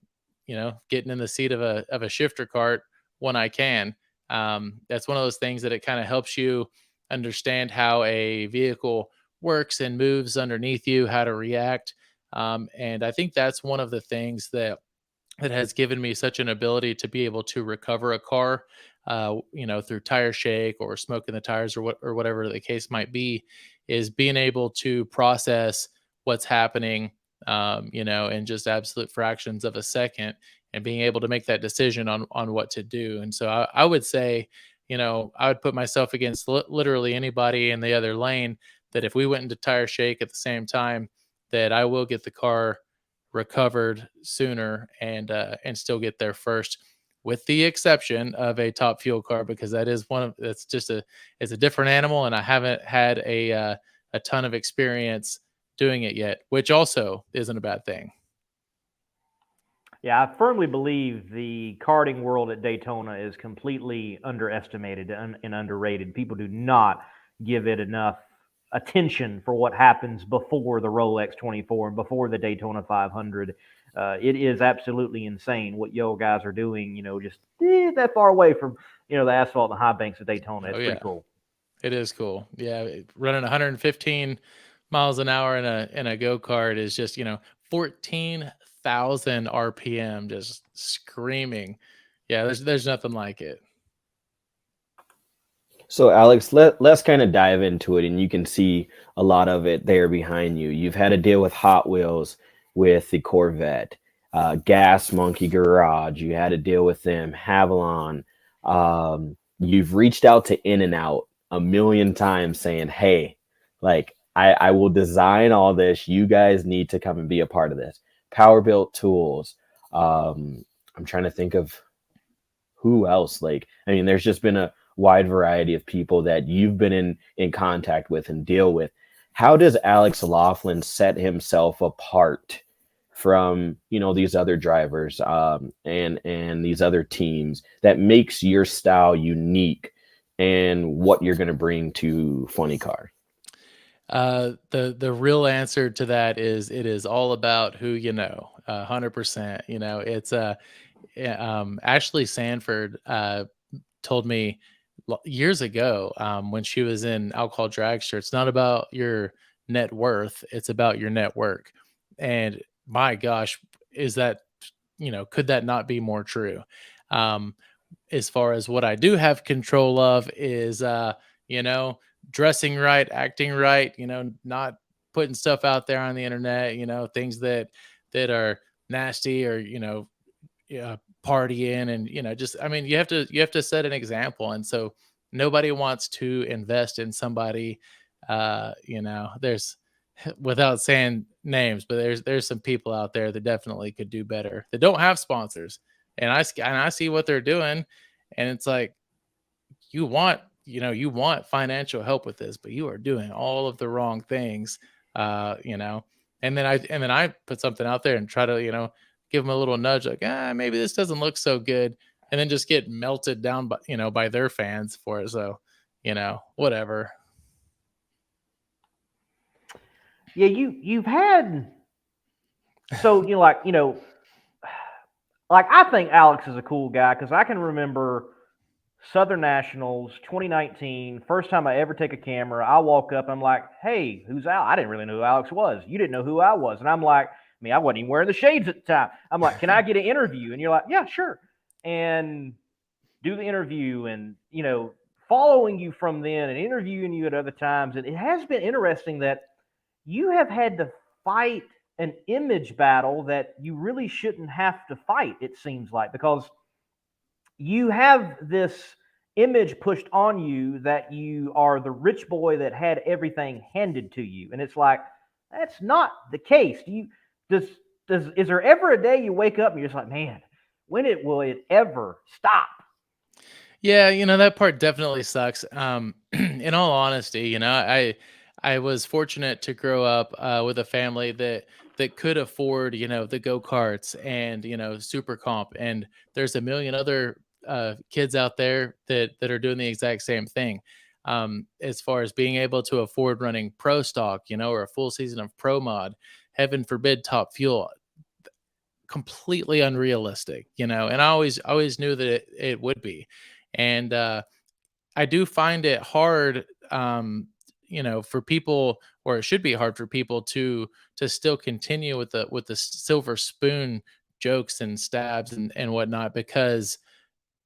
getting in the seat of a shifter cart when I can. That's one of those things that it kind of helps you understand how a vehicle works and moves underneath you, how to react. And I think that's one of the things that has given me such an ability to be able to recover a car, through tire shake or smoking the tires or whatever the case might be, is being able to process what's happening, in just absolute fractions of a second, and being able to make that decision on what to do. And so I would say, I would put myself against literally anybody in the other lane, that if we went into tire shake at the same time, that I will get the car recovered sooner and still get there first, with the exception of a top fuel car, because it's a different animal, and I haven't had a ton of experience doing it yet, which also isn't a bad thing. Yeah, I firmly believe the karting world at Daytona is completely underestimated and underrated. People do not give it enough attention for what happens before the Rolex 24 and before the Daytona 500. It is absolutely insane what yo guys are doing, just that far away from, the asphalt and the high banks of Daytona. It's pretty cool. It is cool. Yeah, running 115 miles an hour in a go-kart is just, 14,000 RPM, just screaming. Yeah, there's nothing like it. So Alex, let's kind of dive into it, and you can see a lot of it there behind you. You've had to deal with Hot Wheels with the Corvette, Gas Monkey Garage. You had to deal with them, Havalon. You've reached out to In-N-Out a million times saying, hey, like, I will design all this. You guys need to come and be a part of this. Power Built Tools. I'm trying to think of who else. Like, I mean, there's just been a wide variety of people that you've been in contact with and deal with. How does Alex Laughlin set himself apart from, these other drivers and these other teams that makes your style unique and what you're going to bring to Funny Car? The real answer to that is, it is all about who 100%. It's Ashley Sanford told me years ago, when she was in Alcohol Dragster, it's not about your net worth, it's about your network. And my gosh, is that, could that not be more true? As far as what I do have control of is, dressing right, acting right, not putting stuff out there on the internet, things that are nasty, or, partying, and, just, I mean, you have to set an example. And so nobody wants to invest in somebody, there's, without saying names, but there's some people out there that definitely could do better, that don't have sponsors. And I see what they're doing, and it's like, you want financial help with this, but you are doing all of the wrong things, and then I put something out there and try to, give them a little nudge, like, maybe this doesn't look so good, and then just get melted down by their fans for it. So, whatever. Yeah, you've had, so like I think Alex is a cool guy, because I can remember Southern Nationals 2019, first time I ever take a camera. I walk up, I'm like, hey, who's Al? I didn't really know who Alex was. You didn't know who I was. And I'm like, I wasn't even wearing the shades at the time. I'm like, can I get an interview? And you're like, yeah, sure. And do the interview, and following you from then and interviewing you at other times. And it has been interesting that you have had to fight an image battle that you really shouldn't have to fight, it seems like, because you have this image pushed on you that you are the rich boy that had everything handed to you. And it's like, that's not the case. Is there ever a day you wake up and you're just like, man, will it ever stop? Yeah, that part definitely sucks. In all honesty, I was fortunate to grow up with a family that could afford, the go-karts and, super comp. And there's a million other kids out there that are doing the exact same thing. As far as being able to afford running pro stock, or a full season of pro mod, heaven forbid top fuel, completely unrealistic, and I always knew that it would be. And I do find it hard, for people, or it should be hard for people to still continue with the silver spoon jokes and stabs and whatnot, because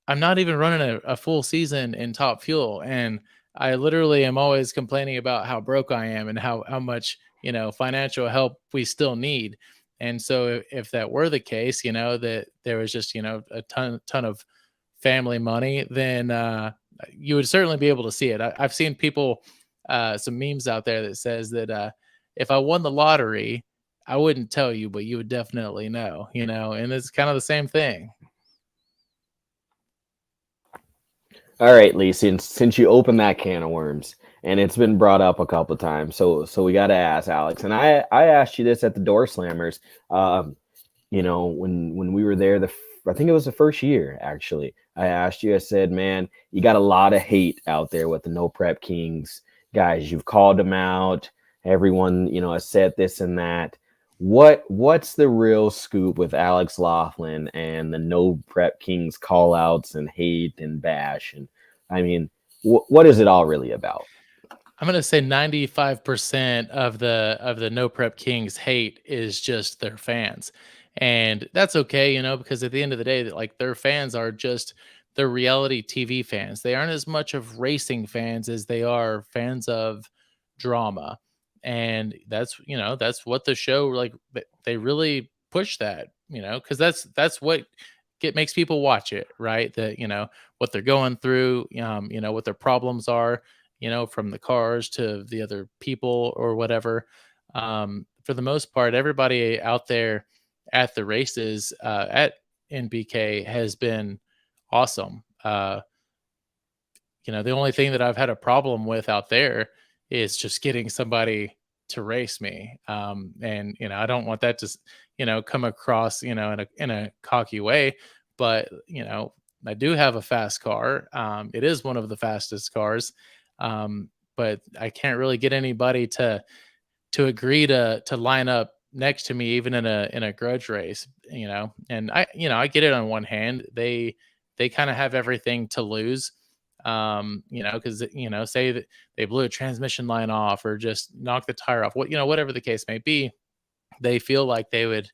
I'm not even running a full season in top fuel, and I literally am always complaining about how broke I am and how much financial help we still need. And so if that were the case, that there was just a ton of family money, then you would certainly be able to see it. I've seen people, some memes out there that says that if I won the lottery, I wouldn't tell you, but you would definitely know, and it's kind of the same thing. All right, Lee, since you opened that can of worms, and it's been brought up a couple of times, so we got to ask Alex, and I asked you this at the Door Slammers, when we were there, I think it was the first year, actually. I asked you, I said, man, you got a lot of hate out there with the No Prep Kings guys. You've called them out. Everyone, has said this and that. What's the real scoop with Alex Laughlin and the No Prep Kings call outs and hate and bash? And I mean, what is it all really about? I'm going to say 95% of the No Prep Kings hate is just their fans. And that's okay, because at the end of the day, like, their fans are just the reality TV fans. They aren't as much of racing fans as they are fans of drama. And that's what the show, like, they really push that, because that's what makes people watch it, right? That, what they're going through, what their problems are, from the cars to the other people or whatever. For the most part, everybody out there at the races at NBK has been awesome. The only thing that I've had a problem with out there is just getting somebody to race me. And, I don't want that to, come across, in a cocky way, but, I do have a fast car. It is one of the fastest cars. But I can't really get anybody to agree to line up next to me, even in a grudge race, and I get it. On one hand, they kind of have everything to lose, because say that they blew a transmission line off or just knocked the tire off, whatever the case may be, they feel like they would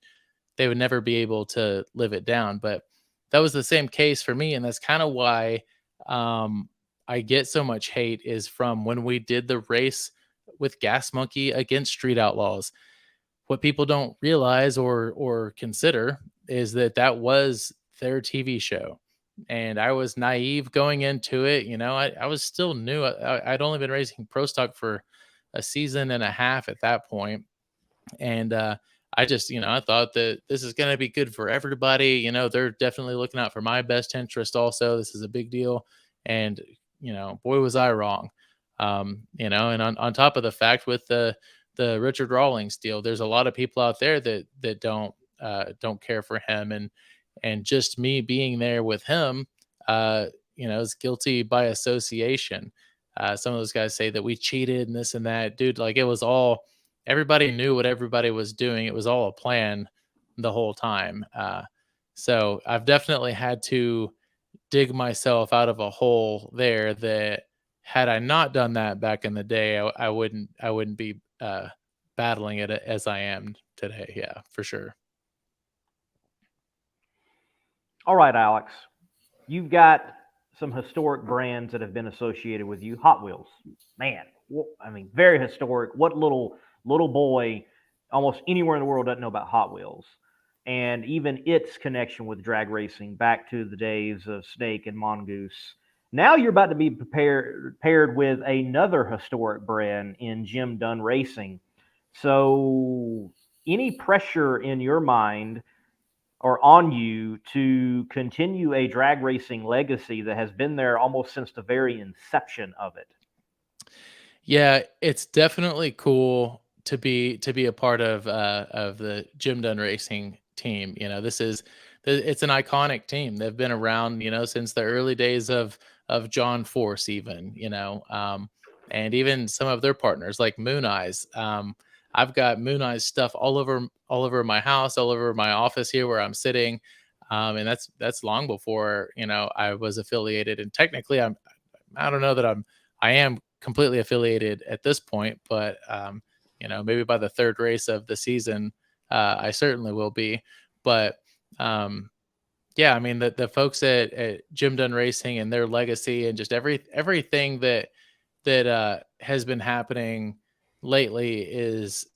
never be able to live it down. But that was the same case for me, and that's kind of why I get so much hate, is from when we did the race with Gas Monkey against Street Outlaws. What people don't realize or consider is that that was their TV show. And I was naive going into it. I was still new. I'd only been racing pro stock for a season and a half at that point. And I just, I thought that this is going to be good for everybody. They're definitely looking out for my best interest also. This is a big deal. And, boy, was I wrong. And on top of the fact with the Richard Rawlings deal, there's a lot of people out there that don't care for him. And just me being there with him, is guilty by association. Some of those guys say that we cheated and this and that. Dude, like it was all, everybody knew what everybody was doing. It was all a plan the whole time. So I've definitely had to dig myself out of a hole there that had I not done that back in the day, I wouldn't be battling it as I am today. Yeah, for sure. All right, Alex, you've got some historic brands that have been associated with you. Hot Wheels, man, I mean, very historic. What little boy almost anywhere in the world doesn't know about Hot Wheels? And even its connection with drag racing back to the days of Snake and Mongoose. Now you're about to be paired with another historic brand in Jim Dunn Racing. So any pressure in your mind or on you to continue a drag racing legacy that has been there almost since the very inception of it? Yeah, it's definitely cool to be a part of the Jim Dunn Racing team. It's an iconic team. They've been around, since the early days of John Force, even, and even some of their partners like Moon Eyes. I've got Moon Eyes stuff all over my house, all over my office here where I'm sitting. And that's long before, I was affiliated. And technically I don't know that I am completely affiliated at this point, but maybe by the third race of the season, I certainly will be. But yeah, I mean the folks at Jim Dunn Racing and their legacy and just everything that has been happening lately is,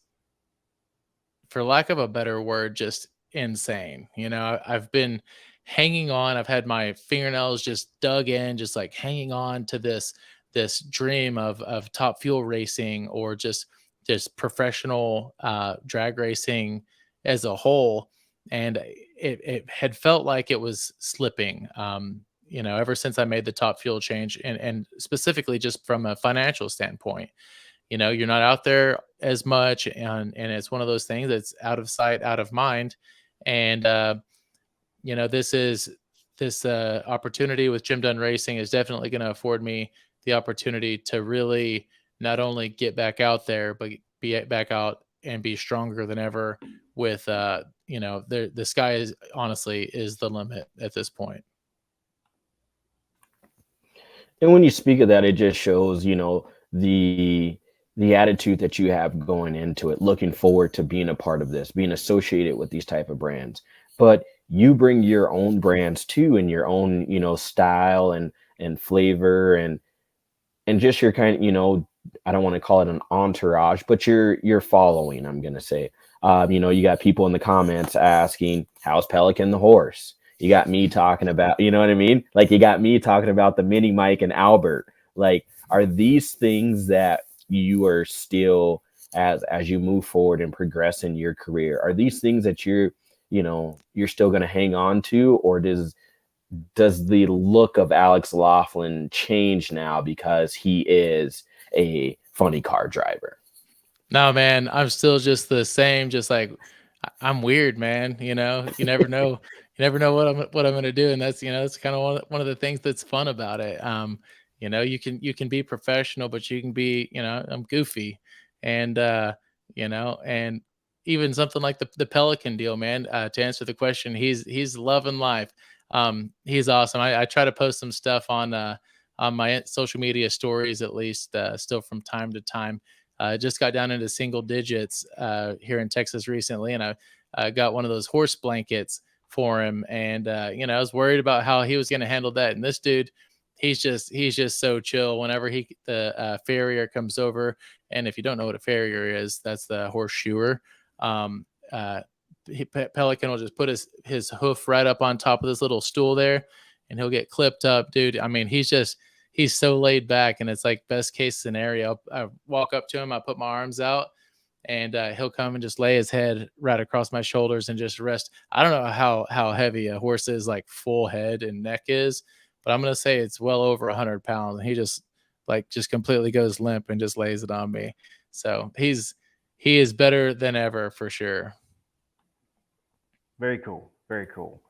for lack of a better word, just insane. I've been hanging on. I've had my fingernails just dug in, just like hanging on to this dream of Top Fuel racing, or just professional drag racing as a whole. And it had felt like it was slipping, ever since I made the Top Fuel change, and specifically just from a financial standpoint. You're not out there as much, and it's one of those things that's out of sight, out of mind. And this opportunity with Jim Dunn Racing is definitely going to afford me the opportunity to really not only get back out there, but be back out and be stronger than ever with, the sky is honestly the limit at this point. And when you speak of that, it just shows, the attitude that you have going into it, looking forward to being a part of this, being associated with these type of brands. But you bring your own brands too, and your own, style and flavor and just your kind of, I don't want to call it an entourage, but your following, I'm going to say. You got people in the comments asking, how's Pelican the horse? You got me talking about, you know what I mean? Like, you got me talking about the Mini Mike and Albert. Like, are these things that you are still, as you move forward and progress in your career, are these things that you're still going to hang on to? Or does the look of Alex Laughlin change now because he is a funny car driver? No, man, I'm still just the same. Just like, I'm weird, man. You never know. You never know what I'm going to do. And that's, that's kind of one of the things that's fun about it. You can be professional, but you can be, I'm goofy. And, and even something like the Pelican deal, man, to answer the question, he's loving life. He's awesome. I try to post some stuff on my social media stories, at least, still from time to time. Just got down into single digits here in Texas recently, and I got one of those horse blankets for him. And, I was worried about how he was going to handle that. And this dude, he's just so chill whenever the farrier comes over. And if you don't know what a farrier is, that's the horseshoer. um Pelican will just put his hoof right up on top of this little stool there, and he'll get clipped up, dude. I mean, he's so laid back, and it's like best case scenario. I walk up to him, I put my arms out, and he'll come and just lay his head right across my shoulders and just rest. I don't know how heavy a horse is, like full head and neck is, but I'm gonna say it's well over 100 pounds. And he just completely goes limp and just lays it on me. So he is better than ever for sure. Very cool. Very cool.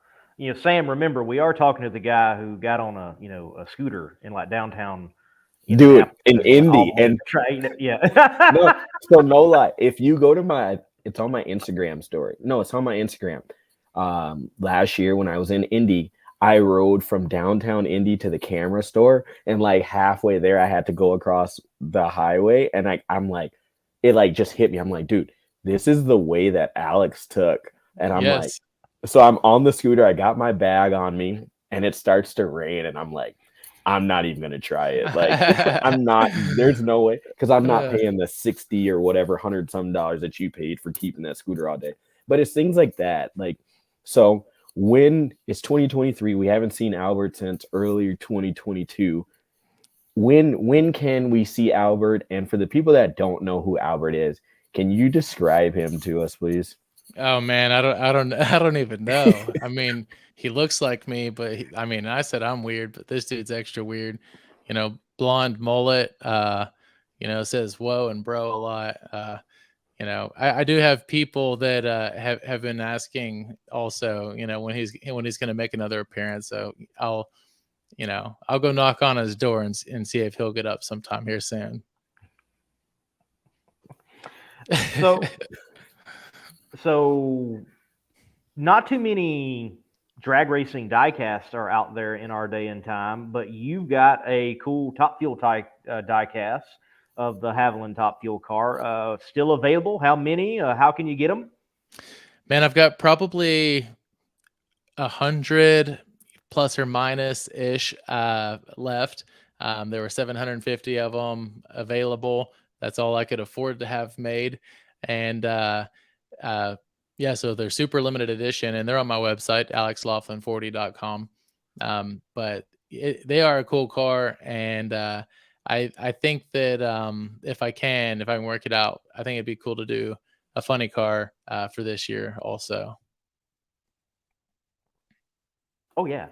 Sam, remember, we are talking to the guy who got on a scooter in like downtown. Dude, in Indy, and yeah. no, so no lie. If you go to it's on my Instagram story. No, it's on my Instagram. Last year when I was in Indy, I rode from downtown Indy to the camera store, and like halfway there, I had to go across the highway, and I'm like, it like just hit me. I'm like, dude, this is the way that Alex took, and I'm like, so I'm on the scooter, I got my bag on me, and it starts to rain, and I'm like, I'm not even gonna try it. Like, I'm not. There's no way, because I'm not paying the 60 or whatever $100 some that you paid for keeping that scooter all day. But it's things like that. Like, so when it's 2023, we haven't seen Albert since earlier 2022. When can we see Albert? And for the people that don't know who Albert is, can you describe him to us, please? Oh man, I don't even know. I mean, he looks like me, but I said I'm weird, but this dude's extra weird. Blonde mullet. Says whoa and bro a lot. I do have people that have been asking also. When he's going to make another appearance. So I'll go knock on his door and see if he'll get up sometime here soon. So not too many drag racing diecasts are out there in our day and time, but you've got a cool Top Fuel diecast of the Haviland Top Fuel car still available. How many? How can you get them? Man, I've got probably 100 plus or minus ish left. There were 750 of them available. That's all I could afford to have made. And so they're super limited edition, and they're on my website, alexlaughlin40.com. But they are a cool car, and I think that if I can work it out, I think it'd be cool to do a funny car for this year also. Oh yeah.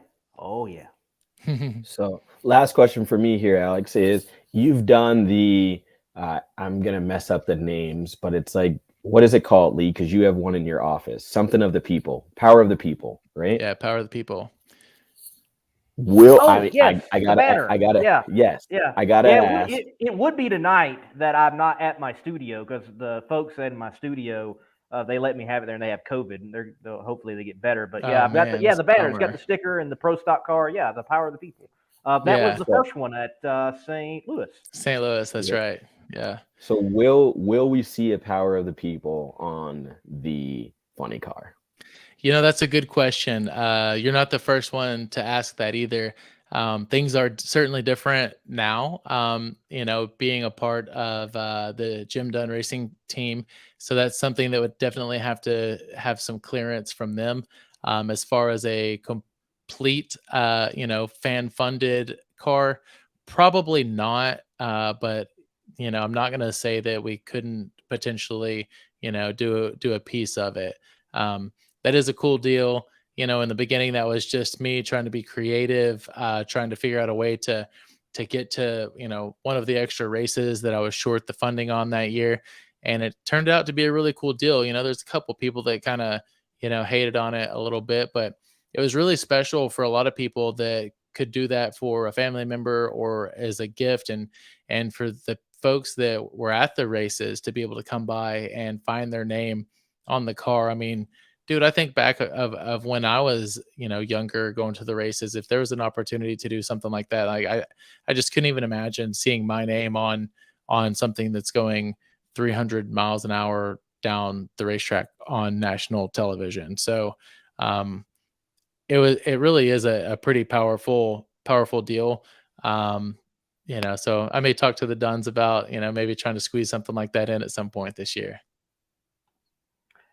So last question for me here, Alex, is you've done the I'm gonna mess up the names, but it's like, what is it called, Lee? Because you have one in your office. Something of the people. Power of the People, right? Yeah, Power of the People. I gotta ask. It would be tonight that I'm not at my studio, because the folks in my studio, they let me have it there, and they have COVID, and hopefully they get better. But I've got the banner. It's got the sticker and the Pro Stock car. Yeah, the Power of the People. That was the first one at St. Louis. St. Louis, that's right. Yeah. So will we see a Power of the People on the funny car? That's a good question. You're not the first one to ask that either. Things are certainly different now, being a part of the Jim Dunn Racing team. So that's something that would definitely have to have some clearance from them. As far as a complete, fan-funded car, probably not. But, I'm not going to say that we couldn't potentially, do a piece of it. That is a cool deal. In the beginning, that was just me trying to be creative, trying to figure out a way to get to, one of the extra races that I was short the funding on that year. And it turned out to be a really cool deal. There's a couple people that kind of, hated on it a little bit, but it was really special for a lot of people that could do that for a family member or as a gift. And for the folks that were at the races to be able to come by and find their name on the car. I mean, dude, I think back of when I was, younger, going to the races. If there was an opportunity to do something like that, like I just couldn't even imagine seeing my name on something that's going 300 miles an hour down the racetrack on national television. So it really is a pretty powerful deal. So I may talk to the Duns about, maybe trying to squeeze something like that in at some point this year.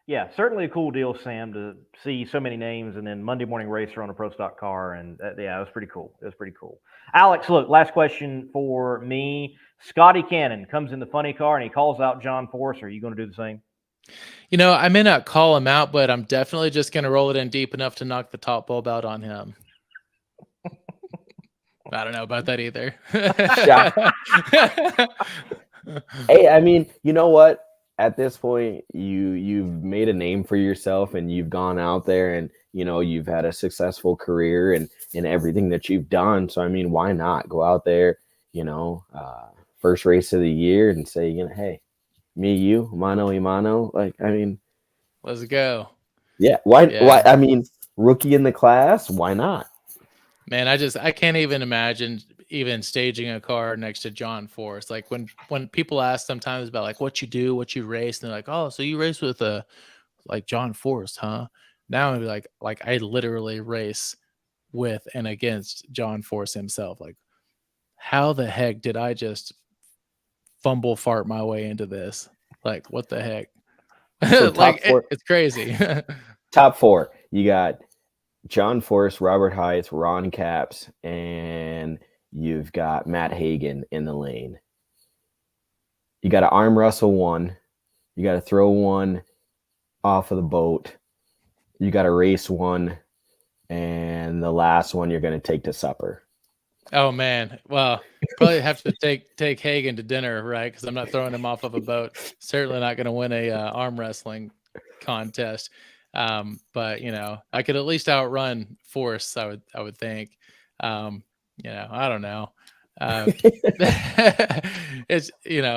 Yeah, certainly a cool deal, Sam, to see so many names and then Monday Morning Racer on a pro stock car. And yeah, it was pretty cool. It was pretty cool. Alex, look, last question for me. Scotty Cannon comes in the funny car and he calls out John Force. Are you going to do the same? I may not call him out, but I'm definitely just going to roll it in deep enough to knock the top bulb out on him. I don't know about that either. Hey, I mean, you know what? At this point, you've made a name for yourself, and you've gone out there, and you've had a successful career and in everything that you've done. So I mean, why not go out there? First race of the year, and say, hey, me, you, mano y mano. Like, I mean, let's go. Yeah. Why? I mean, rookie in the class. Why not? Man, I can't even imagine even staging a car next to John Force. Like when people ask sometimes about like what you do, what you race, and they're like, oh, so you race with like John Force, huh? Now I'm like I literally race with and against John Force himself. Like, how the heck did I just fumble fart my way into this? Like, what the heck? So like it's crazy. Top 4. You got John Force, Robert Heitz, Ron Capps, and you've got Matt Hagan in the lane. You got to arm wrestle one. You got to throw one off of the boat. You got to race one. And the last one you're going to take to supper. Oh, man. Well, probably have to take Hagan to dinner, right? Because I'm not throwing him off of a boat. Certainly not going to win a arm wrestling contest. But I could at least outrun Force. I would think. I don't know. It's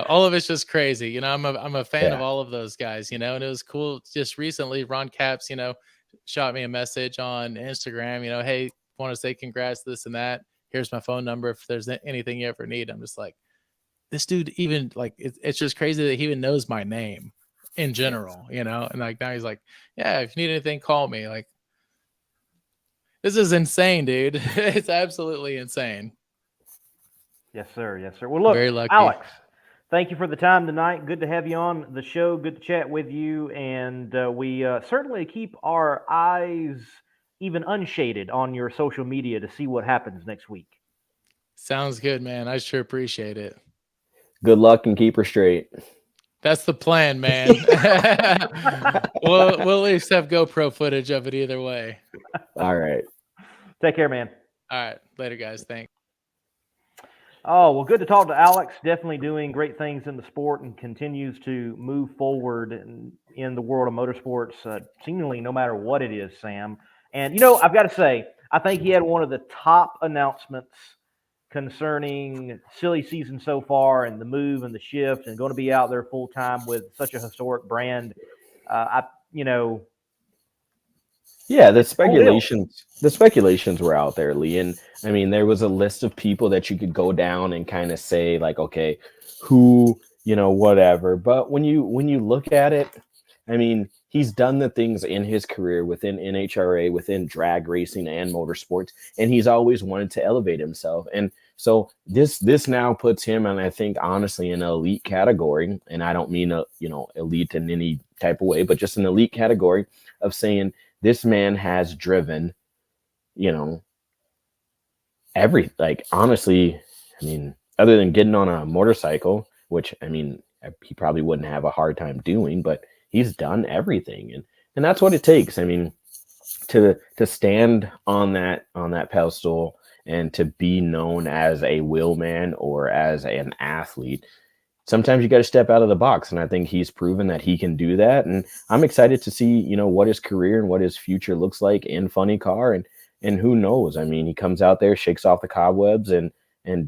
all of it's just crazy. I'm a fan of all of those guys. And it was cool. Just recently, Ron Capps, shot me a message on Instagram. Hey, want to say congrats, this and that. Here's my phone number if there's anything you ever need. I'm just like, this dude even like it's just crazy that he even knows my name in general, and like now he's like, yeah, if you need anything, call me. Like, this is insane, dude. It's absolutely insane. Yes, sir. Yes, sir. Well, look, very lucky. Alex, thank you for the time tonight. Good to have you on the show. Good to chat with you. And we certainly keep our eyes even unshaded on your social media to see what happens next week. Sounds good, man. I sure appreciate it. Good luck and keep her straight. That's the plan, man. we'll at least have GoPro footage of it either way. All right. Take care, man. All right. Later, guys. Thanks. Oh, well, good to talk to Alex. Definitely doing great things in the sport and continues to move forward in the world of motorsports, seemingly no matter what it is, Sam. And, I've got to say, I think he had one of the top announcements concerning silly season so far and the move and the shift and going to be out there full time with such a historic brand. Yeah, the speculations were out there, Lee. And I mean, there was a list of people that you could go down and kind of say like, okay, who, whatever. But when you look at it, I mean, he's done the things in his career within NHRA, within drag racing and motorsports, and he's always wanted to elevate himself. And so this now puts him, and I think honestly, in an elite category. And I don't mean elite in any type of way, but just an elite category of saying this man has driven, honestly, I mean, other than getting on a motorcycle, which I mean, he probably wouldn't have a hard time doing, but he's done everything. And that's what it takes. I mean, to stand on that pedestal and to be known as a wheelman or as an athlete, sometimes you got to step out of the box. And I think he's proven that he can do that. And I'm excited to see, what his career and what his future looks like in funny car. And who knows? I mean, he comes out there, shakes off the cobwebs and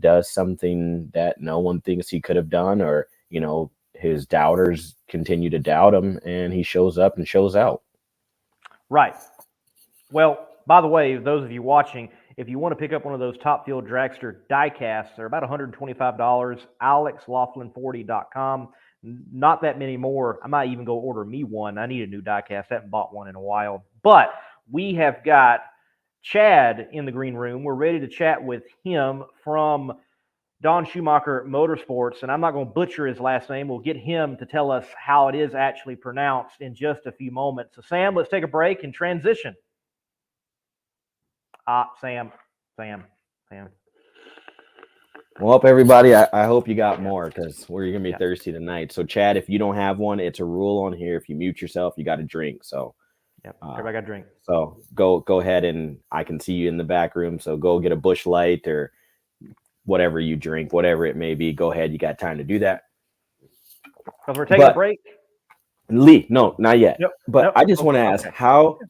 does something that no one thinks he could have done, or, his doubters continue to doubt him, and he shows up and shows out. Right. Well, by the way, those of you watching, if you want to pick up one of those Top Fuel Dragster die-casts, they're about $125, alexlaughlin40.com. Not that many more. I might even go order me one. I need a new die-cast. I haven't bought one in a while. But we have got Chad in the green room. We're ready to chat with him from Don Schumacher Motorsports, and I'm not going to butcher his last name. We'll get him to tell us how it is actually pronounced in just a few moments. So, Sam, let's take a break and transition. Sam. Well, everybody, I hope you got more because we're going to be thirsty tonight. So, Chad, if you don't have one, it's a rule on here. If you mute yourself, you got to drink. So, everybody got to drink. So go ahead, and I can see you in the back room. So go get a Busch Light or whatever you drink, whatever it may be. Go ahead. You got time to do that. Because we're taking a break. Lee, no, not yet. Yep. But I just want to ask how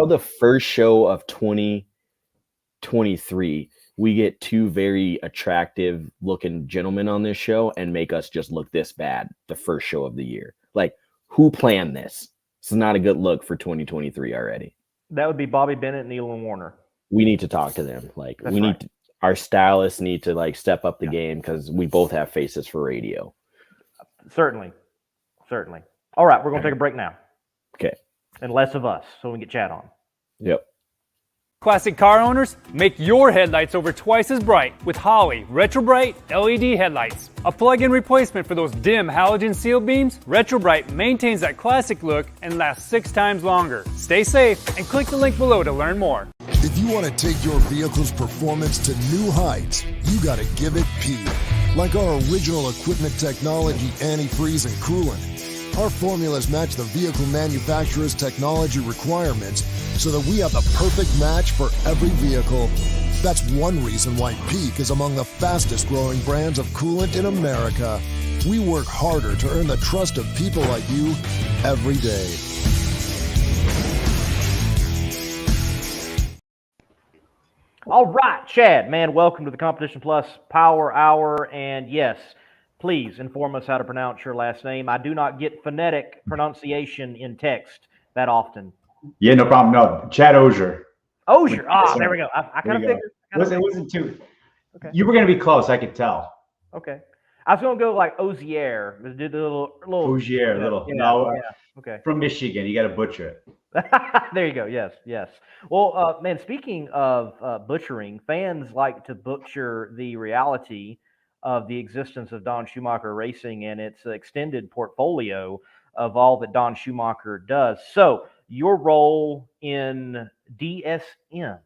the first show of 2023, we get two very attractive looking gentlemen on this show and make us just look this bad the first show of the year. Like, who planned this? It's not a good look for 2023 already. That would be Bobby Bennett, Neil, and Warner. We need to talk to them. Like, our stylists need to like step up the game because we both have faces for radio. Certainly. All right, we're going to take a break now. Okay. And less of us, so we can get Chad on. Yep. Classic car owners, make your headlights over twice as bright with Holley Retro Bright LED headlights. A plug-in replacement for those dim halogen seal beams, Retro Bright maintains that classic look and lasts 6 times longer. Stay safe and click the link below to learn more. If you want to take your vehicle's performance to new heights, you got to give it P. Like our original equipment technology, antifreeze and coolant. Our formulas match the vehicle manufacturer's technology requirements so that we have the perfect match for every vehicle. That's one reason why Peak is among the fastest growing brands of coolant in America. We work harder to earn the trust of people like you every day. All right, Chad, man, welcome to the Competition Plus Power Hour. And yes, please inform us how to pronounce your last name. I do not get phonetic pronunciation in text that often. Yeah, no problem. No, Chad Osier. Osier. There we go. I kind of figured. It wasn't too. Okay. You were going to be close. I could tell. Okay. I was going to go like Osier. Did the little Osier, Okay. From Michigan. You got to butcher it. There you go. Yes. Well, man, speaking of butchering, fans like to butcher the reality of the existence of Don Schumacher Racing and its extended portfolio of all that Don Schumacher does. So, your role in DSM.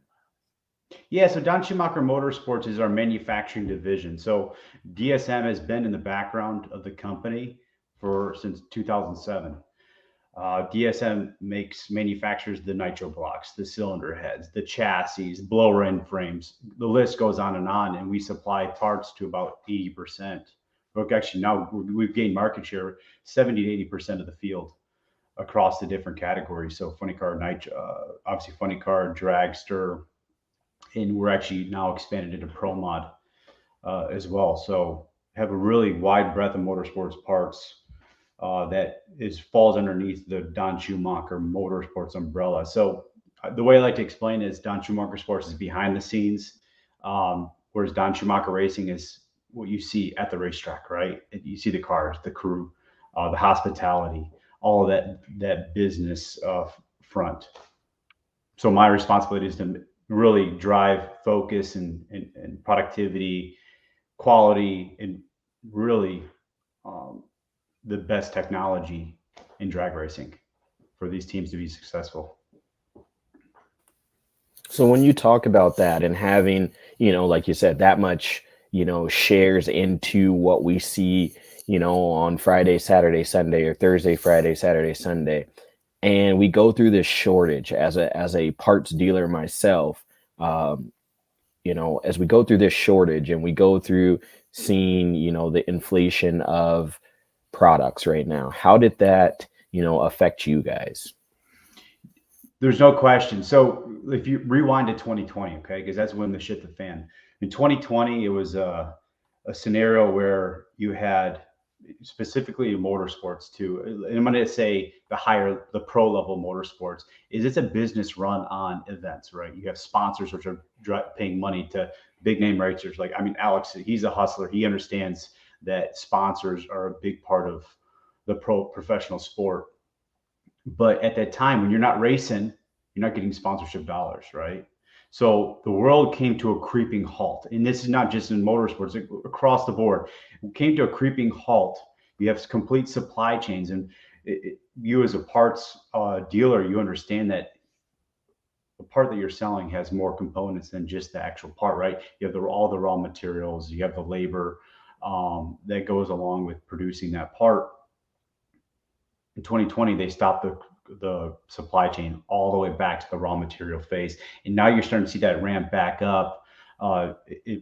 Yeah, so Don Schumacher Motorsports is our manufacturing division. So DSM has been in the background of the company since 2007. DSM manufactures the nitro blocks, the cylinder heads, the chassis, blower end frames. The list goes on, and we supply parts to about 80%. But actually, now we've gained market share, 70 to 80% of the field across the different categories. So funny car, nitro, obviously funny car, dragster, and we're actually now expanded into pro mod as well. So have a really wide breadth of motorsports parts that falls underneath the Don Schumacher Motorsports umbrella. So the way I like to explain is Don Schumacher Sports is behind the scenes, whereas Don Schumacher Racing is what you see at the racetrack, right? You see the cars, the crew, the hospitality, all of that business front. So my responsibility is to really drive focus and productivity, quality, and really the best technology in drag racing for these teams to be successful. So when you talk about that and having, like you said, that much, shares into what we see, on Friday, Saturday, Sunday, or Thursday, Friday, Saturday, Sunday, and we go through this shortage as a parts dealer myself, as we go through this shortage and we go through seeing, the inflation of products right now, how did that, affect you guys? There's no question. So if you rewind to 2020, okay, because that's when the shit the fan. In 2020, it was a scenario where you had, specifically in motorsports too, and I'm going to say the pro level motorsports, it's a business run on events, right? You have sponsors which are paying money to big name racers. Like, Alex, he's a hustler. He understands that sponsors are a big part of the professional sport. But at that time, when you're not racing, you're not getting sponsorship dollars, right? So the world came to a creeping halt. And this is not just in motorsports, across the board. It came to a creeping halt. You have complete supply chains. And you as a parts dealer, you understand that the part that you're selling has more components than just the actual part, right? You have all the raw materials, you have the labor that goes along with producing that part. In 2020, they stopped the supply chain all the way back to the raw material phase. And now you're starting to see that ramp back up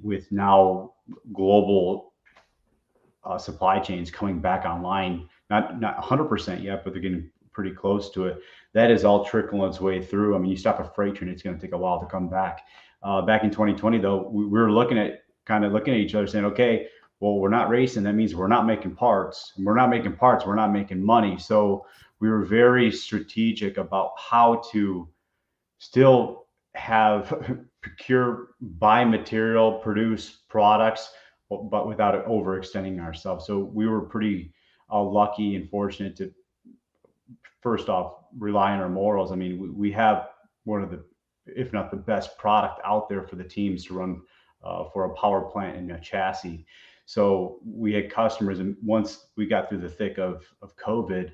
with now global supply chains coming back online. Not 100% yet, but they're getting pretty close to it. That is all trickling its way through. I mean, you stop a freight train, it's going to take a while to come back. Back in 2020, though, we were looking at each other saying, okay, well, we're not racing. That means we're not making parts. And we're not making parts. We're not making money. So we were very strategic about how to still have buy material, produce products, but without overextending ourselves. So we were pretty lucky and fortunate to, first off, rely on our morals. I mean, we have one of the, if not the best product out there for the teams to run for a power plant and a chassis. So we had customers, and once we got through the thick of COVID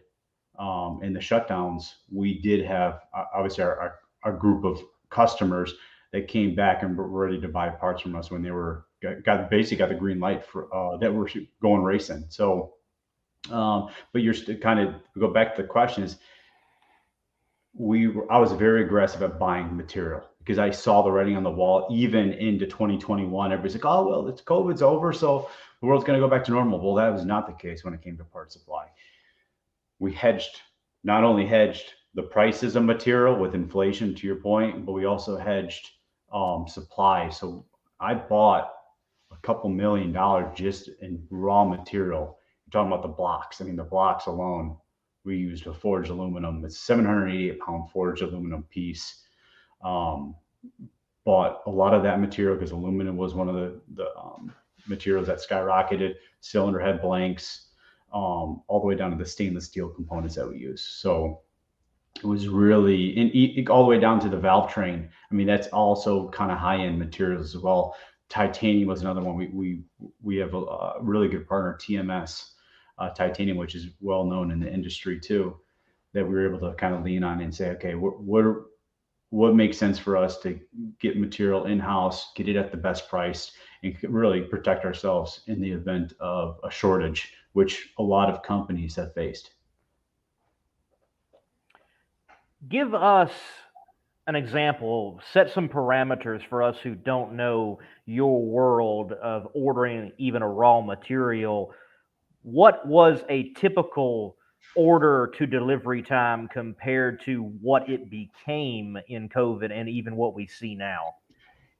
and the shutdowns, we did have obviously our group of customers that came back and were ready to buy parts from us when they got the green light for that we're going racing. So, but you're still kind of go back to the question is, I was very aggressive at buying material because I saw the writing on the wall. Even into 2021, everybody's like, oh, well, COVID's over, so the world's going to go back to normal. Well, that was not the case when it came to part supply. We not only hedged the prices of material with inflation, to your point, but we also hedged supply. So I bought a couple $1 million just in raw material. You're talking about the blocks. I mean, the blocks alone, we used a forged aluminum. It's 788-pound forged aluminum piece. Bought a lot of that material because aluminum was one of the materials that skyrocketed. Cylinder head blanks, all the way down to the stainless steel components that we use. So it was really, all the way down to the valve train. I mean, that's also kind of high-end materials as well. Titanium was another one. We have a really good partner, TMS Titanium, which is well known in the industry too, that we were able to kind of lean on and say, okay, what makes sense for us to get material in-house, get it at the best price, and really protect ourselves in the event of a shortage, which a lot of companies have faced. Give us an example, set some parameters for us who don't know your world of ordering even a raw material. What was a typical order to delivery time compared to what it became in COVID and even what we see now?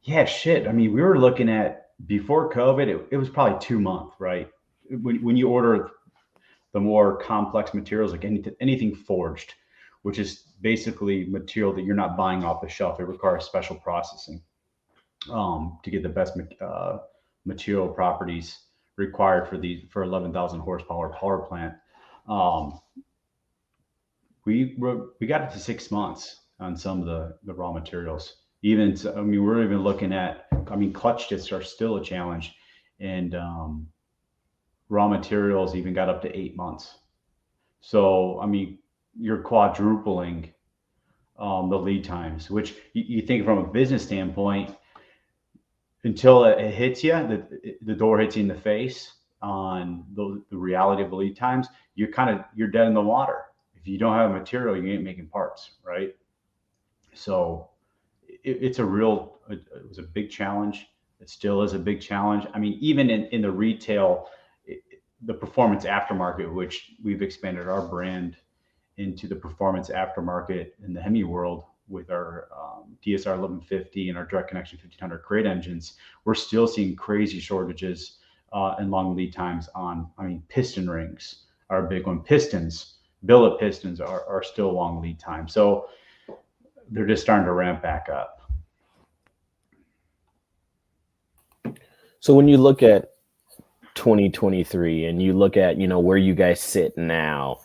Yeah, shit. I mean, we were looking at, before COVID, it was probably 2 months, right? When you order the more complex materials, like anything forged, which is basically material that you're not buying off the shelf. It requires special processing to get the best material properties required for 11,000 horsepower power plant. We got it to 6 months on some of the raw materials. We're even looking at, clutch discs are still a challenge, and raw materials even got up to 8 months. So, you're quadrupling the lead times, which you think from a business standpoint, until it hits you, the door hits you in the face on the reality of the lead times, you're dead in the water. If you don't have material, you ain't making parts, right? So it was a big challenge. It still is a big challenge. Even in the retail, the performance aftermarket, which we've expanded our brand into the performance aftermarket in the Hemi world with our DSR 1150 and our direct connection 1500 crate engines, we're still seeing crazy shortages and long lead times on, piston rings are a big one. Billet pistons are still long lead time. So they're just starting to ramp back up. So when you look at 2023 and you look at, where you guys sit now,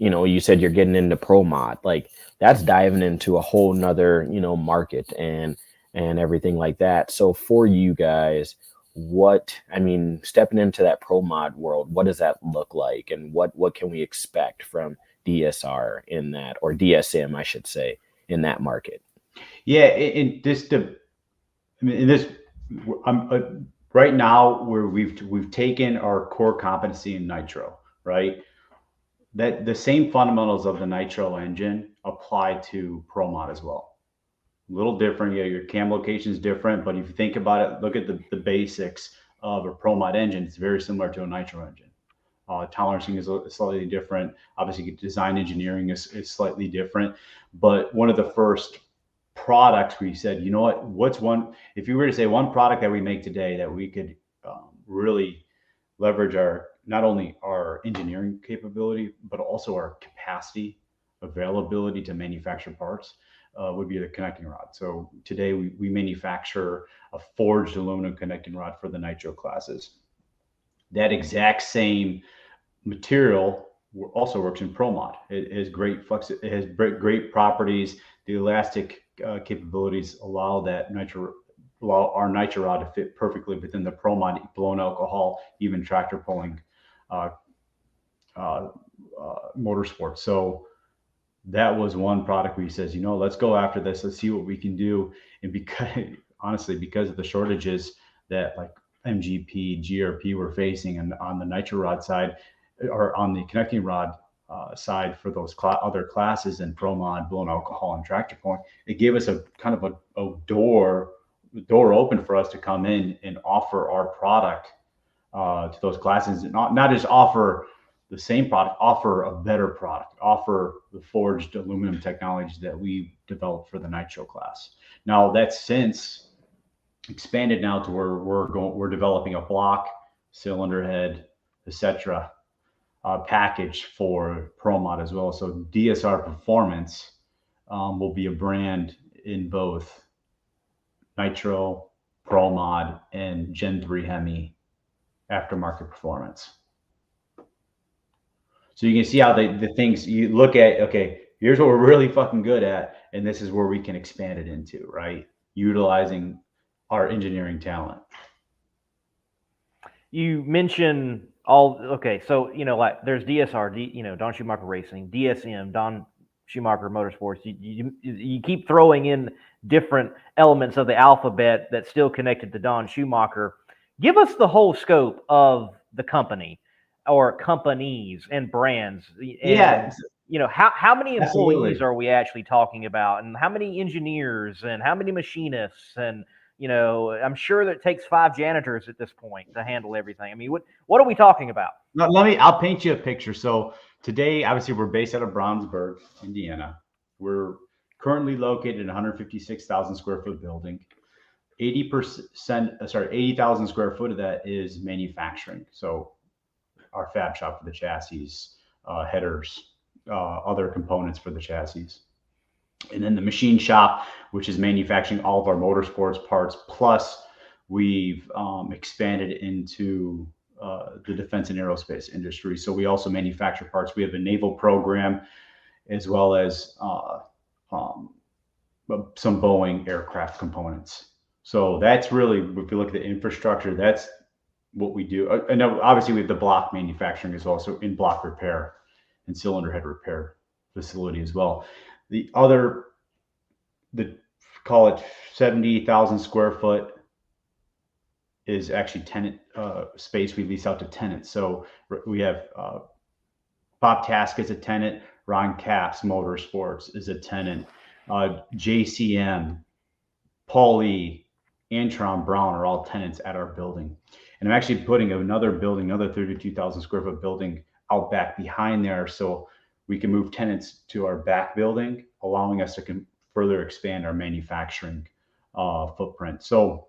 you said you're getting into pro mod, like that's diving into a whole nother, market and everything like that. So for you guys, stepping into that pro mod world, what does that look like, and what can we expect from DSR in that, or DSM, I should say, in that market? Yeah, right now where we've taken our core competency in nitro, right? That the same fundamentals of the nitro engine apply to pro mod as well. A little different. Yeah, your cam location is different, but if you think about it, look at the basics of a pro mod engine. It's very similar to a nitro engine. Tolerancing is slightly different. Obviously, design engineering is slightly different. But one of the first products we said, you know what, if you were to say one product that we make today that we could really leverage not only our engineering capability, but also our capacity, availability to manufacture parts, would be the connecting rod. So today we manufacture a forged aluminum connecting rod for the nitro classes. That exact same material also works in pro mod. It has great flex. It has great properties. The elastic capabilities allow our nitro rod to fit perfectly within the pro mod, blown alcohol, even tractor pulling motorsport. So that was one product where he says, let's go after this. Let's see what we can do. And because of the shortages that like MGP, GRP were facing, and on the nitro rod side, or on the connecting rod side for those other classes in pro mod, blown alcohol, and tractor pulling, it gave us a kind of a door open for us to come in and offer our product to those classes, and not just offer the same product, offer a better product, offer the forged aluminum technologies that we developed for the nitro class. Now that's since expanded now to where we're developing a block, cylinder head, etc. Package for pro mod as well. So DSR Performance will be a brand in both nitro, pro mod, and Gen 3 Hemi aftermarket performance. So you can see how the things you look at, okay, here's what we're really fucking good at, and this is where we can expand it into, right? Utilizing our engineering talent. You mentioned so like there's DSR, Don Schumacher Racing, DSM, Don Schumacher Motorsports. You keep throwing in different elements of the alphabet that's still connected to Don Schumacher. Give us the whole scope of the company or companies and brands. And, how many employees are we actually talking about, and how many engineers and how many machinists, and I'm sure that it takes 5 janitors at this point to handle everything. I mean, what are we talking about? I'll paint you a picture. So today, obviously, we're based out of Brownsburg, Indiana. We're currently located in a 156,000 square foot building. 80,000 square foot of that is manufacturing. So our fab shop for the chassis, headers, other components for the chassis. And then the machine shop, which is manufacturing all of our motorsports parts. Plus, we've expanded into the defense and aerospace industry. So we also manufacture parts. We have a naval program, as well as some Boeing aircraft components. So that's really, if you look at the infrastructure, that's what we do. And obviously, we have the block manufacturing as well, so in block repair and cylinder head repair facility as well. Call it 70,000 square foot is actually tenant space we lease out to tenants. So we have Bob Task is a tenant, Ron Capps Motorsports is a tenant, JCM, Paulie, Antron Brown are all tenants at our building. And I'm actually putting another 32,000 square foot building out back behind there, so we can move tenants to our back building, allowing us to further expand our manufacturing footprint. So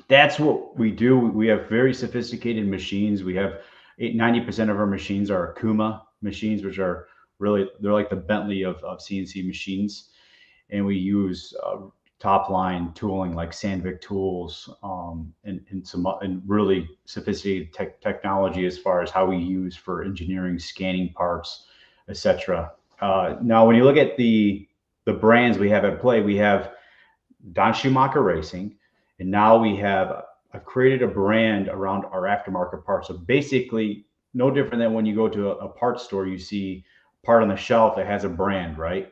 that's what we do. We have very sophisticated machines. We have 90% of our machines are Akuma machines, which are they're like the Bentley of CNC machines. And we use top line tooling like Sandvik tools, and really sophisticated technology as far as how we use for engineering, scanning parts, etc. Now, when you look at the brands we have at play, we have Don Schumacher Racing, and now I've created a brand around our aftermarket parts. So basically, no different than when you go to a parts store, you see a part on the shelf that has a brand, right?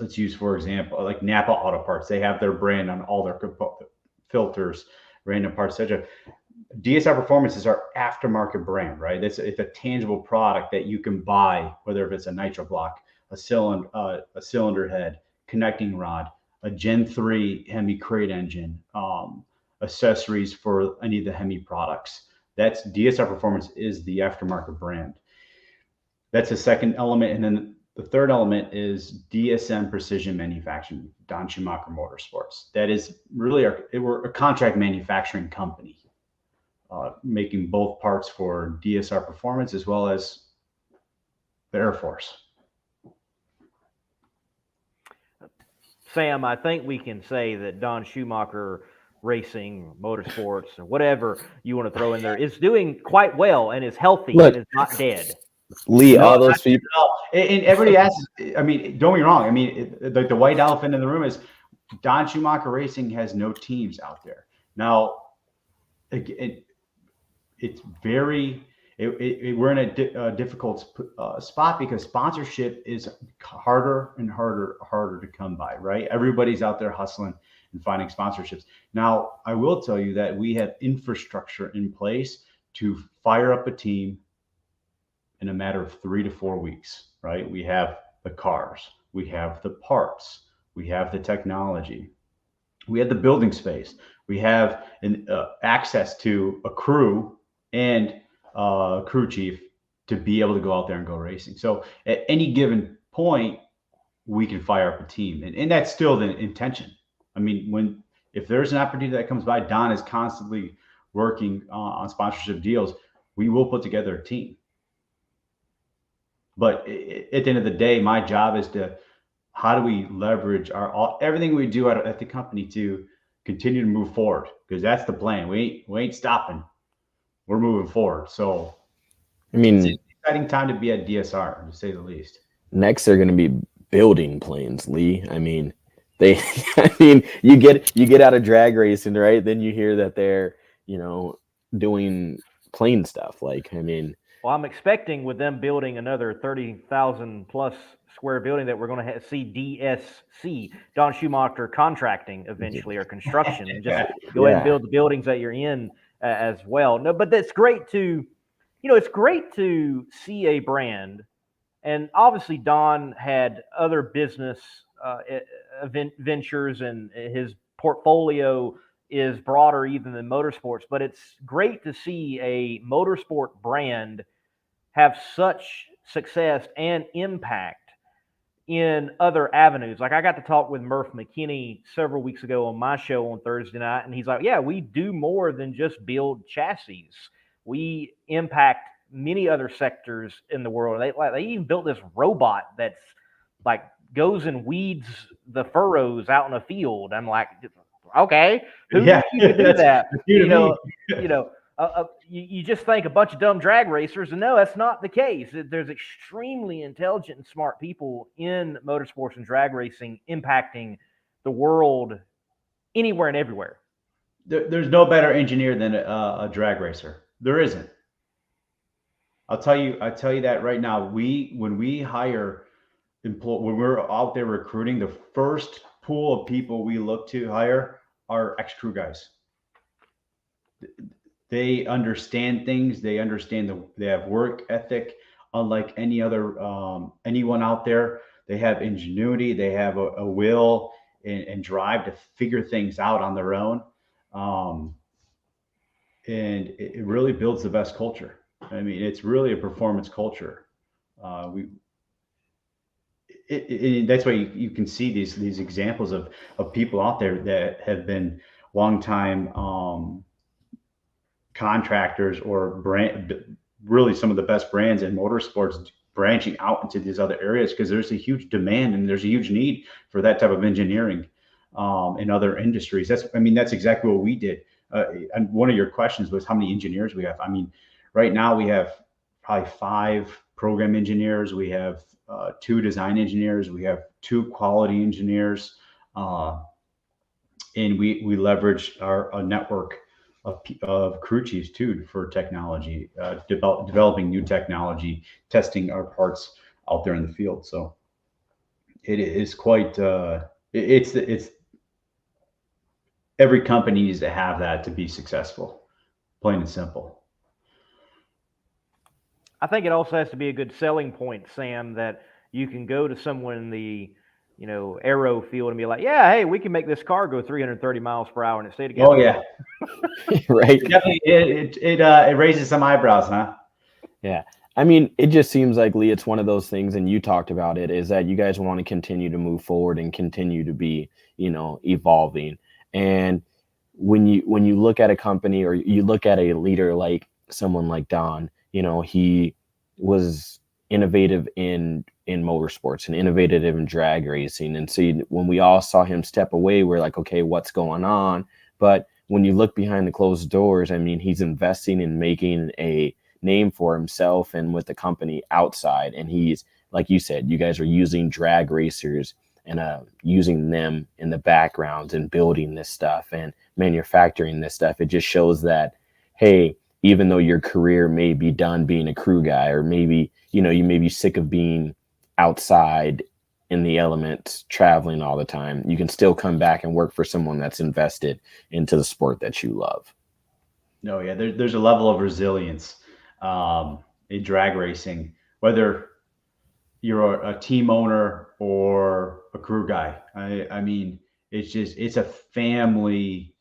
Let's use, for example, like Napa Auto Parts. They have their brand on all their filters, random parts, etc. DSR Performance is our aftermarket brand, right? It's a tangible product that you can buy, whether if it's a nitro block, a cylinder head, connecting rod, a Gen 3 Hemi crate engine, accessories for any of the Hemi products. That's DSR Performance is the aftermarket brand. That's the second element. And then the third element is DSM Precision Manufacturing, Don Schumacher Motorsports. That is really we're a contract manufacturing company, making both parts for DSR Performance as well as the Air Force. Sam, I think we can say that Don Schumacher Racing, Motorsports, or whatever you want to throw in there is doing quite well and is healthy and is not dead. Lee, all those people. And everybody asks, I mean, don't get me wrong. I mean, the white elephant in the room is Don Schumacher Racing has no teams out there. Now, it's very, we're in a difficult spot because sponsorship is harder and harder to come by, right? Everybody's out there hustling and finding sponsorships. Now, I will tell you that we have infrastructure in place to fire up a team in a matter of 3 to 4 weeks, right? We have the cars, we have the parts, we have the technology, we have the building space, we have access to a crew and crew chief to be able to go out there and go racing. So at any given point, we can fire up a team, and that's still the intention. I mean, if there's an opportunity that comes by, Don is constantly working on sponsorship deals. We will put together a team. But at the end of the day, my job is how do we leverage everything we do at the company to continue to move forward? Because that's the plan. We ain't stopping. We're moving forward. So, I mean, it's an exciting time to be at DSR, to say the least. Next, they're going to be building planes, Lee. I mean, you get out of drag racing, right? Then you hear that they're, doing plane stuff. Like, I mean. Well, I'm expecting with them building another 30,000 plus square building that we're going to see DSC, Don Schumacher Contracting eventually, or construction, and just go ahead and build the buildings that you're in as well. No, but it's great to, it's great to see a brand, and obviously Don had other business ventures, and his portfolio is broader even than motorsports, but it's great to see a motorsport brand have such success and impact in other avenues. Like, I got to talk with Murph McKinney several weeks ago on my show on Thursday night, and he's like, yeah, we do more than just build chassis. We impact many other sectors in the world. They even built this robot that's like goes and weeds the furrows out in a field. I'm like, okay, who knew you could do that? You just think a bunch of dumb drag racers, and no, that's not the case. There's extremely intelligent and smart people in motorsports and drag racing impacting the world anywhere and everywhere. There's no better engineer than a drag racer. There isn't. I'll tell you that right now. When we hire when we're out there recruiting, the first pool of people we look to hire are ex-crew guys. They understand things. They understand they have work ethic, unlike any other anyone out there. They have ingenuity. They have a will and drive to figure things out on their own, and it really builds the best culture. I mean, it's really a performance culture. That's why you can see these examples of people out there that have been longtime contractors or really some of the best brands in motorsports branching out into these other areas, because there's a huge demand and there's a huge need for that type of engineering in other industries. That's exactly what we did. And one of your questions was how many engineers we have. I mean, right now we have probably 5 program engineers, we have 2 design engineers, we have 2 quality engineers, and we leverage a network of crew chiefs too for technology, developing new technology, testing our parts out there in the field. So it is quite it's every company needs to have that to be successful, plain and simple. I think it also has to be a good selling point, Sam, that you can go to someone in the aero field and be like, yeah, hey, we can make this car go 330 miles per hour and it stay together. Oh yeah. Right. It raises some eyebrows, huh? Yeah. I mean, it just seems like, Lee, it's one of those things, and you talked about it, is that you guys want to continue to move forward and continue to be, evolving. And when you look at a company, or you look at a leader like someone like Don, he was innovative in motorsports and innovative in drag racing. And so when we all saw him step away, we're like, okay, what's going on? But when you look behind the closed doors, I mean, he's investing in making a name for himself and with the company outside. And he's, like you said, you guys are using drag racers and using them in the background and building this stuff and manufacturing this stuff. It just shows that, hey, even though your career may be done being a crew guy, or maybe, you may be sick of being outside in the elements, traveling all the time, you can still come back and work for someone that's invested into the sport that you love. No, yeah, there's a level of resilience in drag racing, whether you're a team owner or a crew guy. I mean, it's a family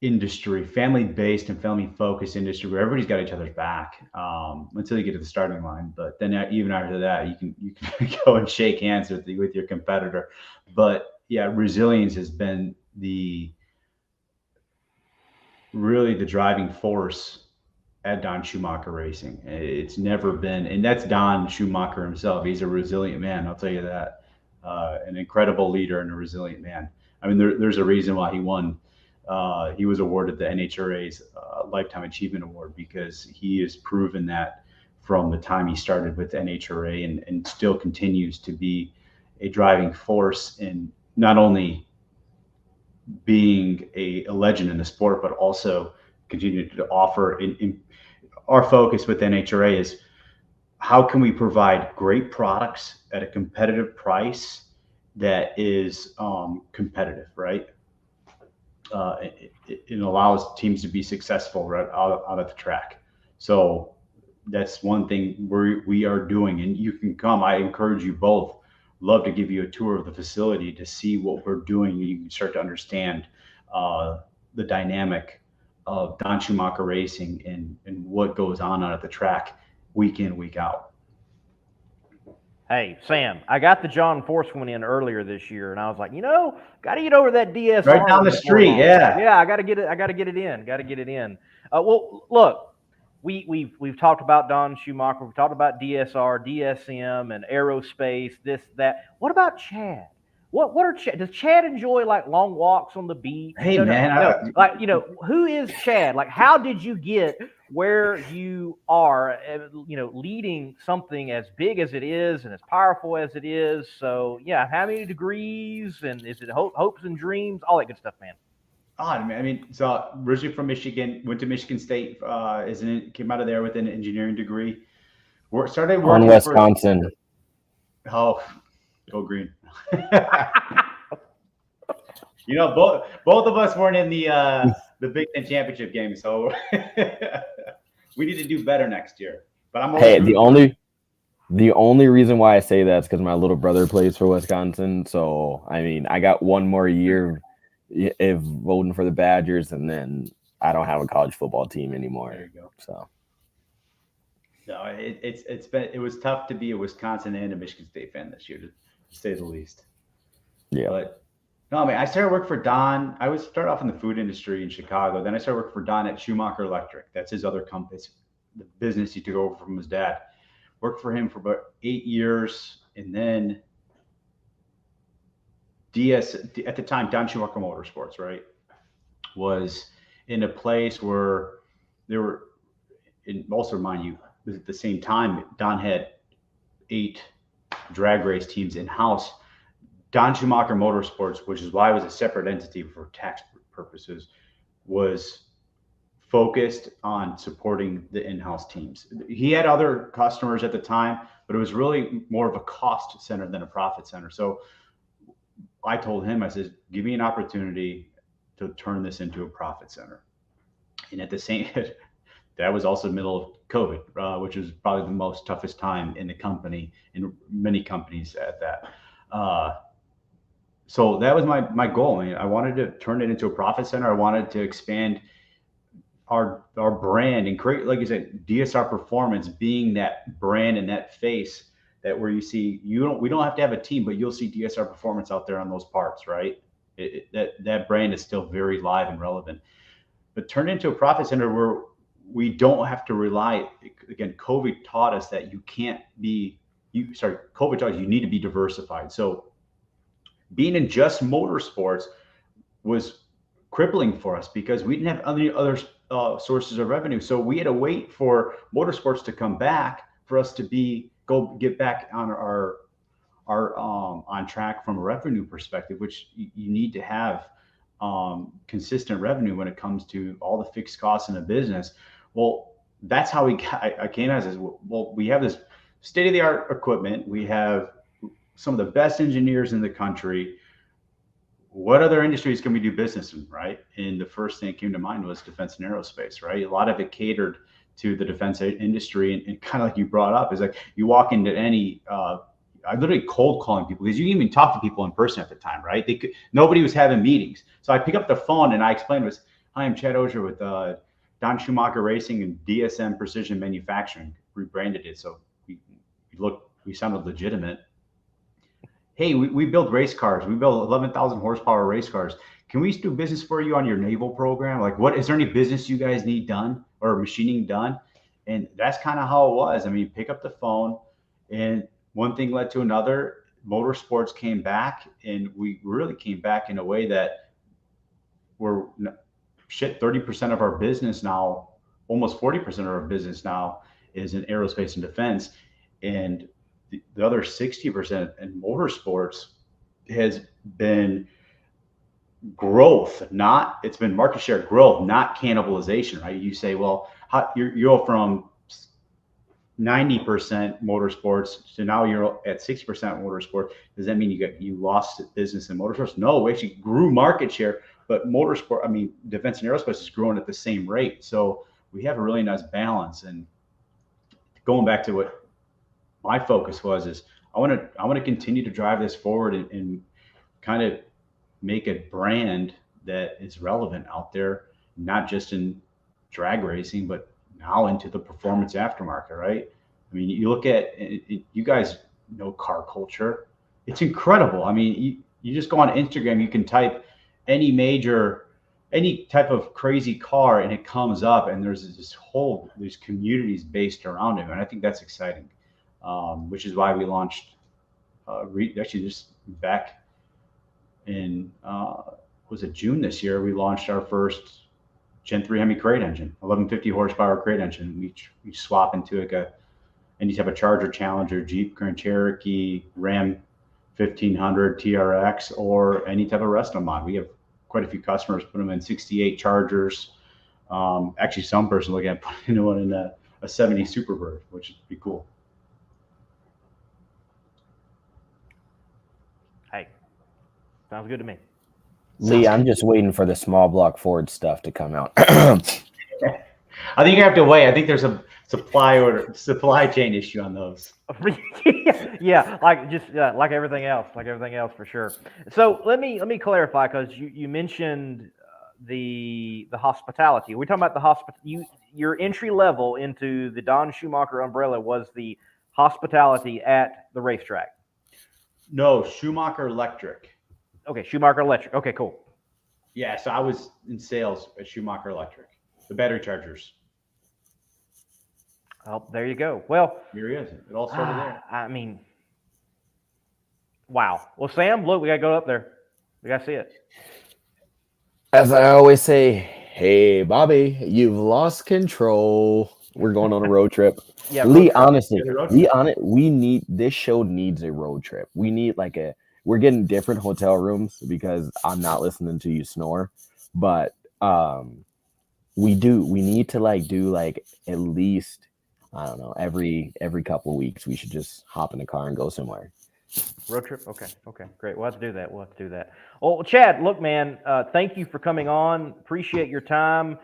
industry, family-based and family-focused industry where everybody's got each other's back until you get to the starting line. But then even after that, you can go and shake hands with your competitor. But yeah, resilience has been really the driving force at Don Schumacher Racing. It's never been, and that's Don Schumacher himself. He's a resilient man, I'll tell you that. An incredible leader and a resilient man. I mean, there's a reason why he won. He was awarded the NHRA's Lifetime Achievement Award, because he has proven that from the time he started with NHRA and still continues to be a driving force in not only being a legend in the sport, but also continue to offer. Our focus with NHRA is how can we provide great products at a competitive price that is competitive, right? It allows teams to be successful right out at the track. So that's one thing we are doing, and you can come. I encourage you both. Love to give you a tour of the facility to see what we're doing. You can start to understand the dynamic of Don Schumacher Racing and what goes on at the track week in, week out. Hey, Sam, I got the John Force one in earlier this year, and I was like, got to get over that DSR. Right down the street, yeah. Yeah, I got to get it. I got to get it in. Well, look, we've talked about Don Schumacher. We've talked about DSR, DSM, and aerospace. This, that. What about Chad? Does Chad enjoy like long walks on the beach? Hey, man, who is Chad? Like, how did you get where you are, leading something as big as it is and as powerful as it is? So, yeah, how many degrees, and is it hopes and dreams, all that good stuff, man? I mean, so originally from Michigan, went to Michigan State, came out of there with an engineering degree. Started working on Wisconsin. Go green. Both of us weren't in the Big Ten championship game, so we need to do better next year. But the only reason why I say that is because my little brother plays for Wisconsin. So I mean, I got one more year of voting for the Badgers, and then I don't have a college football team anymore. There you go. So no, it was tough to be a Wisconsin and a Michigan State fan this year, to say the least. Yeah. But no, I mean, I started work for Don. I started off in the food industry in Chicago. Then I started working for Don at Schumacher Electric. That's his other company, the business he took over from his dad. Worked for him for about 8 years, and then at the time, Don Schumacher Motorsports, right, was in a place where there were, and also remind you, at the same time, Don had 8 drag race teams in-house. Don Schumacher Motorsports, which is why it was a separate entity for tax purposes, was focused on supporting the in-house teams. He had other customers at the time, but it was really more of a cost center than a profit center. So I told him, I said, give me an opportunity to turn this into a profit center. And at the same, that was also the middle of COVID, which was probably the most toughest time in the company, in many companies at that. So that was my goal. I mean, I wanted to turn it into a profit center. I wanted to expand our brand and create, like you said, DSR Performance being that brand and that face that where you see, we don't have to have a team, but you'll see DSR Performance out there on those parts, right? That brand is still very live and relevant. But turn into a profit center where we don't have to rely, again, COVID taught us that COVID taught us you need to be diversified. So being in just motorsports was crippling for us because we didn't have any other sources of revenue. So we had to wait for motorsports to come back for us to get back on our on track from a revenue perspective, which you need to have consistent revenue when it comes to all the fixed costs in a business. Well, that's how I came as is, well, we have this state-of-the-art equipment. We have some of the best engineers in the country. What other industries can we do business in, right? And the first thing that came to mind was defense and aerospace, right? A lot of it catered to the defense industry. And kind of like you brought up, is like you walk into any, I literally cold calling people because you didn't even talk to people in person at the time, right? Nobody was having meetings. So I pick up the phone and I explained this. Hi, I'm Chad Osier with Don Schumacher Racing and DSM Precision Manufacturing, rebranded it. So we sounded legitimate. Hey, we build race cars. We build 11,000 horsepower race cars. Can we do business for you on your naval program? Like, is there any business you guys need done or machining done? And that's kind of how it was. I mean, pick up the phone, and one thing led to another. Motorsports came back, and we really came back in a way that we're 30% of our business now, almost 40% of our business now is in aerospace and defense. And the other 60% in motorsports has been growth, it's been market share growth, not cannibalization, right? You say, well, you go from 90% motorsports to now you're at 60% motorsport. Does that mean you lost business in motorsports? No, we actually grew market share, but defense and aerospace is growing at the same rate. So we have a really nice balance. And going back to what my focus is I want to continue to drive this forward and kind of make a brand that is relevant out there, not just in drag racing, but now into the performance aftermarket, right? I mean, you look at it, you guys know car culture. It's incredible. I mean, you just go on Instagram, you can type any type of crazy car and it comes up, and there's communities based around it. And I think that's exciting. Which is why we launched, actually just back in, was it June this year, we launched our first Gen 3 Hemi crate engine, 1150 horsepower crate engine. We swap into any type of Charger, Challenger, Jeep, Grand Cherokee, Ram 1500, TRX, or any type of resto mod. We have quite a few customers put them in 68 Chargers. Actually, some person looking at putting one in a 70 Superbird, which would be cool. Hey, sounds good to me. Lee, I'm just waiting for the small block Ford stuff to come out. I think you have to wait. I think there's a supply chain issue on those. Yeah, like everything else for sure. So let me clarify, because you mentioned the hospitality. We're talking about your entry level into the Don Schumacher umbrella was the hospitality at the racetrack. No, Schumacher Electric. Okay, Schumacher Electric. Okay, cool. Yeah, so I was in sales at Schumacher Electric, the battery chargers. Oh, there you go. Well, here he is. It all started there. I mean, wow. Well, Sam, look, we got to go up there. We got to see it. As I always say, hey, Bobby, you've lost control. We're going on a road trip. Yeah, Lee, road trip. honestly, Yeah, the road Lee, trip. on it. We need this show needs a road trip. We need like a. We're getting different hotel rooms because I'm not listening to you snore, but we need to like do like at least I don't know every couple of weeks. We should just hop in the car and go somewhere. Road trip? Okay. Okay. Great. We'll have to do that. We'll have to do that. Well, Chad, look, man, thank you for coming on. Appreciate your time.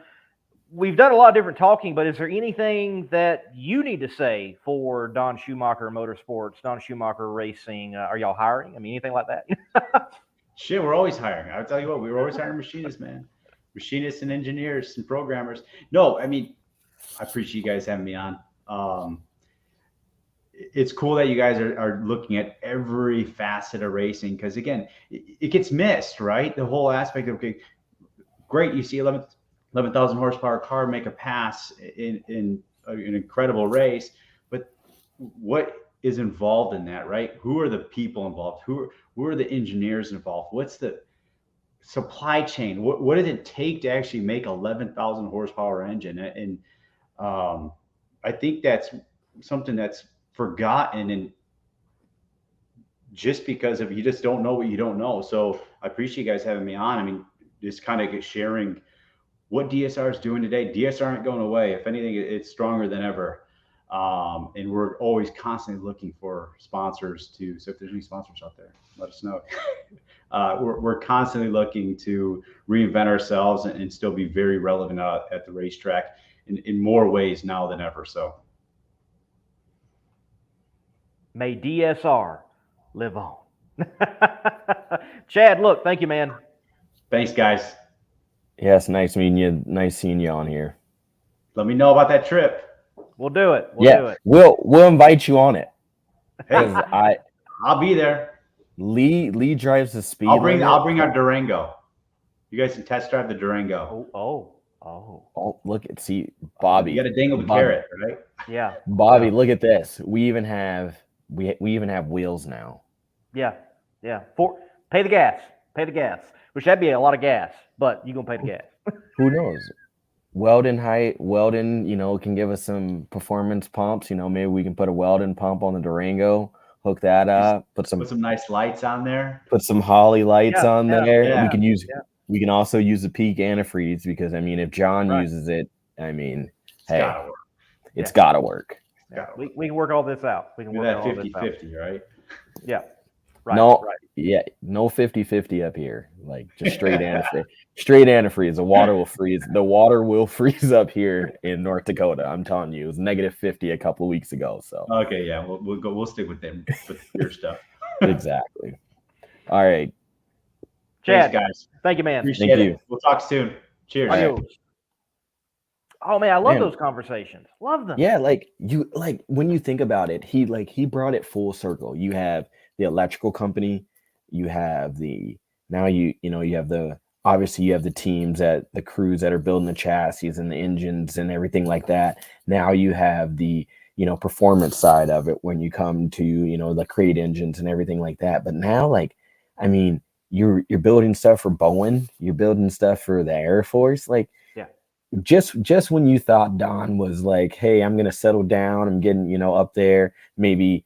We've done a lot of different talking, but is there anything that you need to say for Don Schumacher Motorsports, Don Schumacher Racing? Are y'all hiring? I mean, anything like that? Shit, we're always hiring. I'll tell you what, we were always hiring machinists, man. Machinists and engineers and programmers. No, I mean, I appreciate you guys having me on. It's cool that you guys are looking at every facet of racing because, again, it gets missed, right? The whole aspect of, okay, great, you see 11,000 horsepower car make a pass in an incredible race, but what is involved in that, right? Who are the people involved? Who are the engineers involved? What's the supply chain? What did it take to actually make 11,000 horsepower engine? And I think that's something that's forgotten, and just because of you just don't know what you don't know. So I appreciate you guys having me on. I mean, just kind of sharing what DSR is doing today. DSR aren't going away. If anything, it's stronger than ever. And we're always constantly looking for sponsors so if there's any sponsors out there, let us know. We're constantly looking to reinvent ourselves and still be very relevant at the racetrack in more ways now than ever. So May DSR live on. Chad, look, thank you, man. thanks, guys. Yes, nice meeting you. Nice seeing you on here. Let me know about that trip. We'll do it. We'll do it. We'll invite you on it. Hey, I'll be there. Lee drives the speed. I'll bring our Durango. You guys can test drive the Durango. Oh, look at Bobby. You got to dangle the carrot, right? Yeah. Bobby, look at this. We even have wheels now. Yeah. Yeah. Pay the gas. Which that'd be a lot of gas, but you're gonna pay the gas. Who knows? Weldon, can give us some performance pumps. Maybe we can put a Weldon pump on the Durango, hook that up, put some nice lights on there. Put some Holly lights on there. Yeah. We can also use the peak antifreeze because if John uses it, it's gotta work. We can work all this out. We can work that all this out. 50-50, right? Yeah. Right. No 50-50 up here. Like just straight antifreeze. Straight antifreeze. The water will freeze. The water will freeze up here in North Dakota. I'm telling you, it was -50 a couple of weeks ago. So okay, yeah, we'll stick with them with the pure stuff. Exactly. All right. Chad, thanks, guys. Thank you, man. Appreciate it. We'll talk soon. Cheers. Adios. Oh man, I love those conversations. Love them. Yeah, when you think about it, he brought it full circle. You have the electrical company, you have you have the teams the crews that are building the chassis and the engines and everything like that. Now you have the performance side of it when you come to the crate engines and everything like that. But now you're building stuff for Boeing, you're building stuff for the Air Force, just when you thought Don was like, hey, I'm going to settle down, I'm getting, up there, maybe,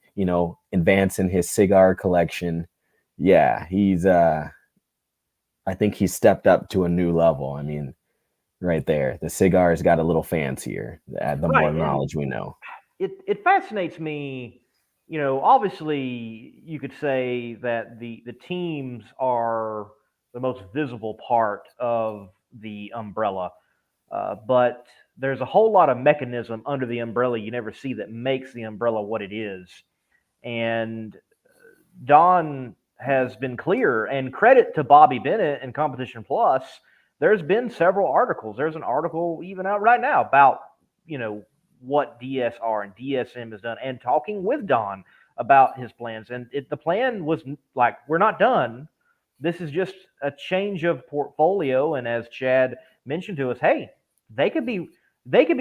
advancing his cigar collection. Yeah, he's, I think he stepped up to a new level. Right there, the cigars got a little fancier, the more knowledge we know. It fascinates me, obviously you could say that the teams are the most visible part of the umbrella. But there's a whole lot of mechanism under the umbrella you never see that makes the umbrella what it is. And Don has been clear, and credit to Bobby Bennett and Competition Plus. There's been several articles. There's an article even out right now about, what DSR and DSM has done and talking with Don about his plans. And the plan was like, we're not done. This is just a change of portfolio. And as Chad mentioned to us, hey, they could be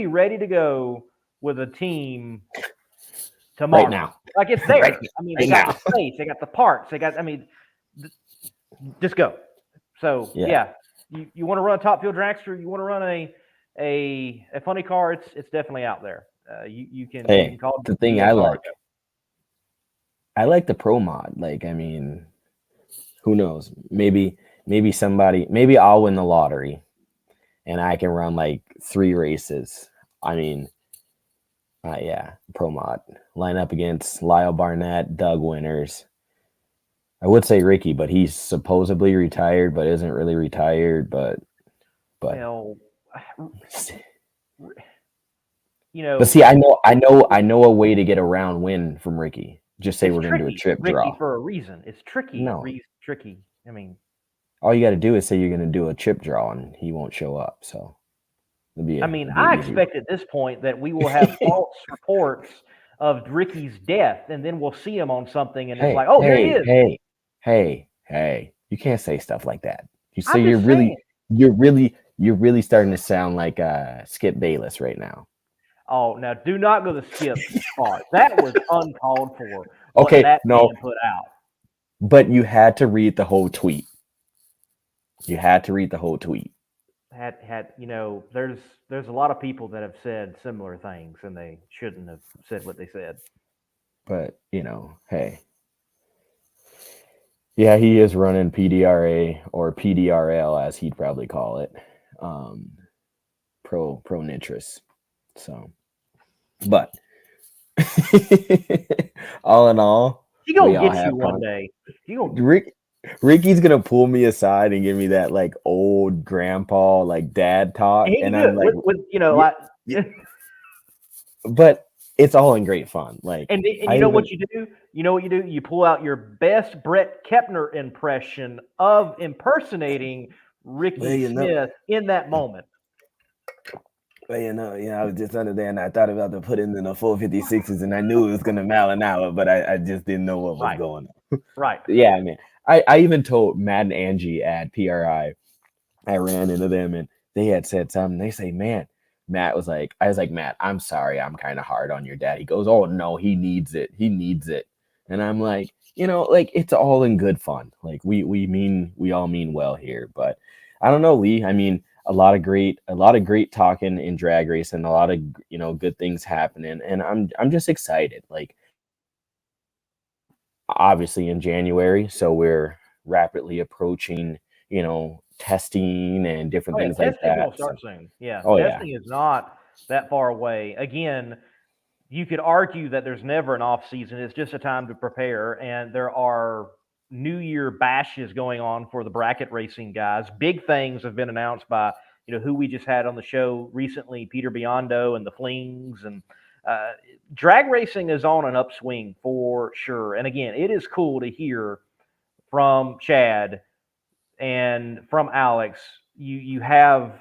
ready to go with a team tomorrow. Right now. Like it's there. They got the space, they got the parts, just go. So yeah. You want to run a top field dragster, you want to run a a funny car, it's definitely out there. You can Hey, call it the thing DSR. I like the pro mod. Like, I mean, who knows? Maybe maybe I'll win the lottery and I can run like 3 races. I mean, yeah, pro mod. Line up against Lyle Barnett, Doug Winters. I would say Ricky, but he's supposedly retired, but isn't really retired. But Well, but see, I know a way to get around win from Ricky. Just say it's we're going to do a tricky, trip Ricky, draw. for a reason. It's tricky. No. Tricky. I mean, All you got to do is say you're going to do a chip draw, and he won't show up. So I expect at this point that we will have false reports of Ricky's death, and then we'll see him on something, and it's like, oh, here he is. Hey! You can't say stuff like that. You say I'm just saying. you're really starting to sound like Skip Bayless right now. Oh, now do not go the Skip part. That was uncalled for. Okay, that no. man put out. But you had to read the whole tweet. Had there's a lot of people that have said similar things, and they shouldn't have said what they said. But hey, yeah, he is running PDRA or PDRL as he'd probably call it, pro nitrous. So, but all in all, He gonna get you one day. Ricky's gonna pull me aside and give me that like old grandpa like dad talk, and I'm like, but it's all in great fun. Like, and you know what you do? You know what you do? You pull out your best Brett Kepner impression of impersonating Ricky Smith in that moment. Well, I was just under there and I thought about to put in the 456s and I knew it was gonna mail an hour, but I just didn't know what was going on. Right. Yeah, man. I even told Matt and Angie at PRI, I ran into them and they had said something. They say, man, I was like, Matt, I'm sorry, I'm kind of hard on your dad. He goes, oh no, he needs it. And I'm like, like it's all in good fun. Like we all mean well here. But I don't know, Lee. I mean, a lot of great talking in drag racing, a lot of good things happening, and I'm just excited. Like obviously in January, so we're rapidly approaching testing and different things like that. Testing will start soon. Yeah, testing is not that far away. Again, you could argue that there's never an off season. It's just a time to prepare, and there are New Year bashes going on for the bracket racing guys. Big things have been announced by who we just had on the show recently, Peter Biondo and the Flings, and drag racing is on an upswing for sure. And again, it is cool to hear from Chad and from Alex. You have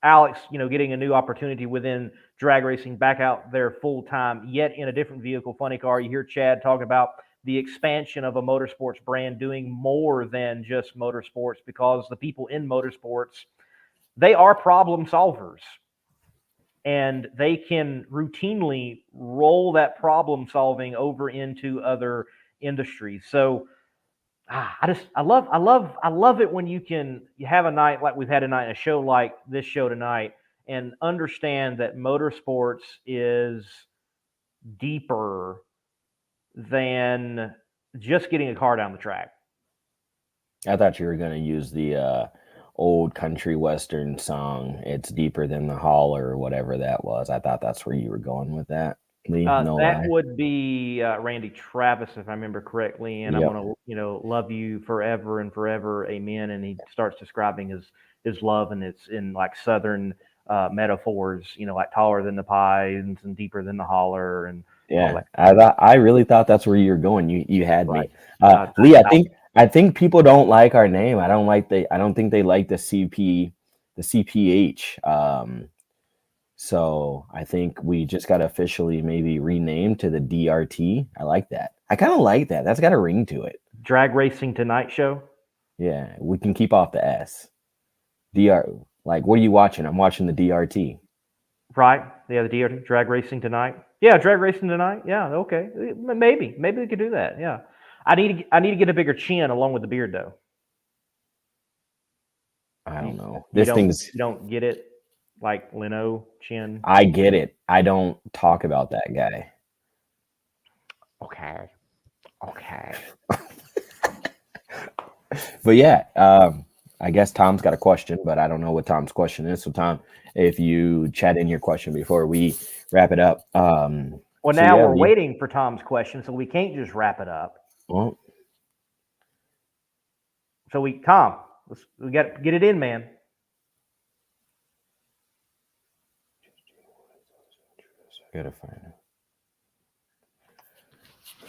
Alex, getting a new opportunity within drag racing, back out there full time, yet in a different vehicle, funny car. You hear Chad talk about the expansion of a motorsports brand, doing more than just motorsports, because the people in motorsports, they are problem solvers, and they can routinely roll that problem solving over into other industries. So I love it when you have a night like we've had tonight, a show like this show tonight, and understand that motorsports is deeper than just getting a car down the track. I thought you were going to use the old country western song, It's Deeper Than the Holler, or whatever that was. I thought that's where you were going with that. Lee, that would be Randy Travis, if I remember correctly. And yep. I'm going to love you forever and forever, amen. And he starts describing his love, and it's in like Southern metaphors, like taller than the pines and deeper than the holler. And yeah, I really thought that's where you were going. You had right. me, Lee. I think people don't like our name. I don't think they like the CPH. So I think we just got to officially maybe renamed to the DRT. I like that. I kind of like that. That's got a ring to it. Drag Racing Tonight Show. Yeah, we can keep off the S. Like, what are you watching? I'm watching the DRT. Right. Yeah, the DRT, Drag Racing Tonight. Yeah, Drag Racing Tonight. Yeah, okay. Maybe we could do that. Yeah. I need to get a bigger chin along with the beard, though. I don't know. You don't get it. like Leno, Chin. I get it. I don't talk about that guy. Okay. But yeah, I guess Tom's got a question, but I don't know what Tom's question is. So Tom, if you chat in your question before we wrap it up. Well, so now yeah, we're waiting for Tom's question, so we can't just wrap it up. Well, So we got to get it in, man. I gotta find it.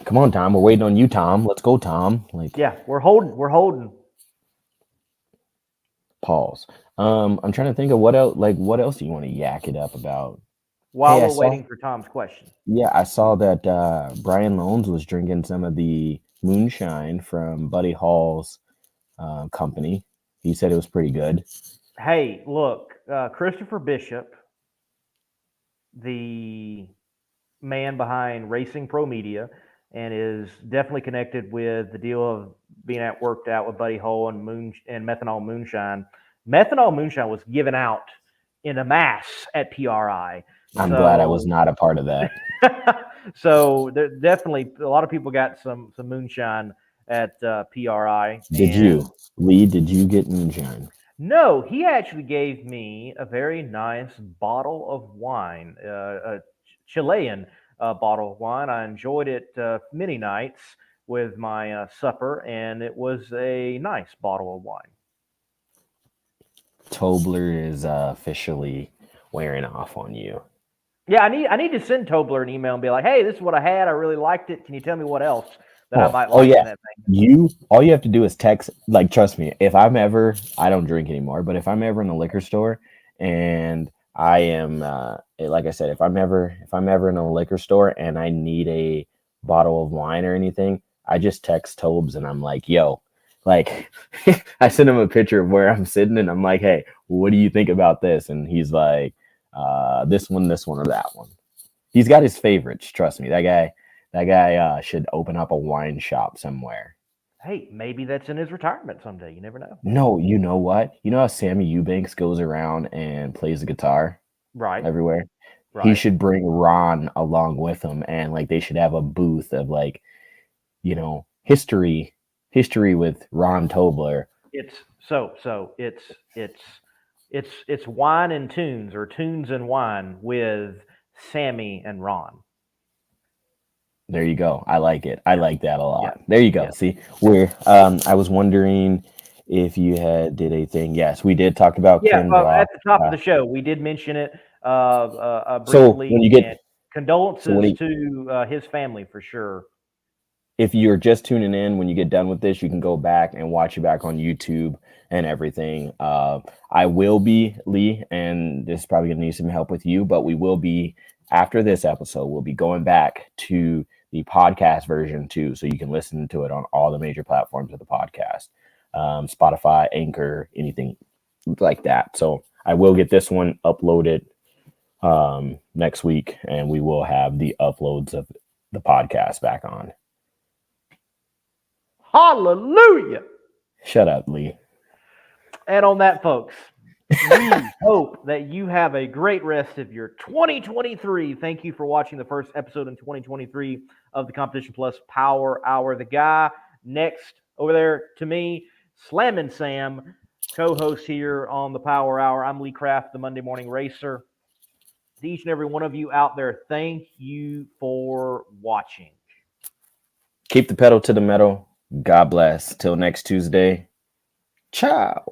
Come on, Tom. We're waiting on you, Tom. Let's go, Tom. Like, Yeah, we're holding. pause. I'm trying to think of what else. Like, what else do you want to yak it up about? While Hey, we're waiting for Tom's question. Yeah, I saw that Brian Loans was drinking some of the moonshine from Buddy Hall's company. He said it was pretty good. Hey, look, Christopher Bishop, the man behind Racing Pro Media, and is definitely connected with the deal of being worked out with Buddy Hall and Methanol Moonshine. Methanol Moonshine was given out in a mass at PRI. I'm glad I was not a part of that. So there definitely a lot of people got some moonshine at PRI. Did you, Lee? Did you get moonshine? No, he actually gave me a very nice bottle of wine, a Chilean bottle of wine. I enjoyed it many nights with my supper, and it was a nice bottle of wine. Tobler is officially wearing off on you. Yeah, I need to send Tobler an email and be like, hey, this is what I had. I really liked it. Can you tell me what else that I might like in that thing? All you have to do is text. Like, trust me, if I'm ever, I don't drink anymore, but if I'm ever in a liquor store and I am, like I said, if I'm ever in a liquor store and I need a bottle of wine or anything, I just text Tobes and I'm like, yo, like, I send him a picture of where I'm sitting and I'm like, hey, what do you think about this? And he's like, this one, or that one. He's got his favorites. Trust me, that guy should open up a wine shop somewhere. Hey, maybe that's in his retirement someday. You never know. No, you know what? You know how Sammy Eubanks goes around and plays the guitar everywhere? Right. He should bring Ron along with him, and like they should have a booth of like, you know, history with Ron Tobler. It's wine and tunes, or tunes and wine with Sammy and Ron. There you go. I like it. I like that a lot. Yeah. There you go. Yeah. See, I was wondering if you did a thing. Yes, we did talk about Ken Block. At the top of the show, we did mention it briefly. So when you get condolences to his family for sure. If you're just tuning in, when you get done with this, you can go back and watch it back on YouTube and everything. I will be, Lee, and this is probably going to need some help with you, but we will be, after this episode, we'll be going back to the podcast version too, so you can listen to it on all the major platforms of the podcast, Spotify, Anchor, anything like that. So I will get this one uploaded next week, and we will have the uploads of the podcast back on. Hallelujah. Shut up, Lee. And on that, folks, we hope that you have a great rest of your 2023. Thank you for watching the first episode in 2023 of the Competition Plus Power Hour. The guy next over there to me, Slammin' Sam, co-host here on the Power Hour. I'm Lee Kraft, the Monday Morning Racer. To each and every one of you out there, thank you for watching. Keep the pedal to the metal. God bless. Till next Tuesday. Ciao.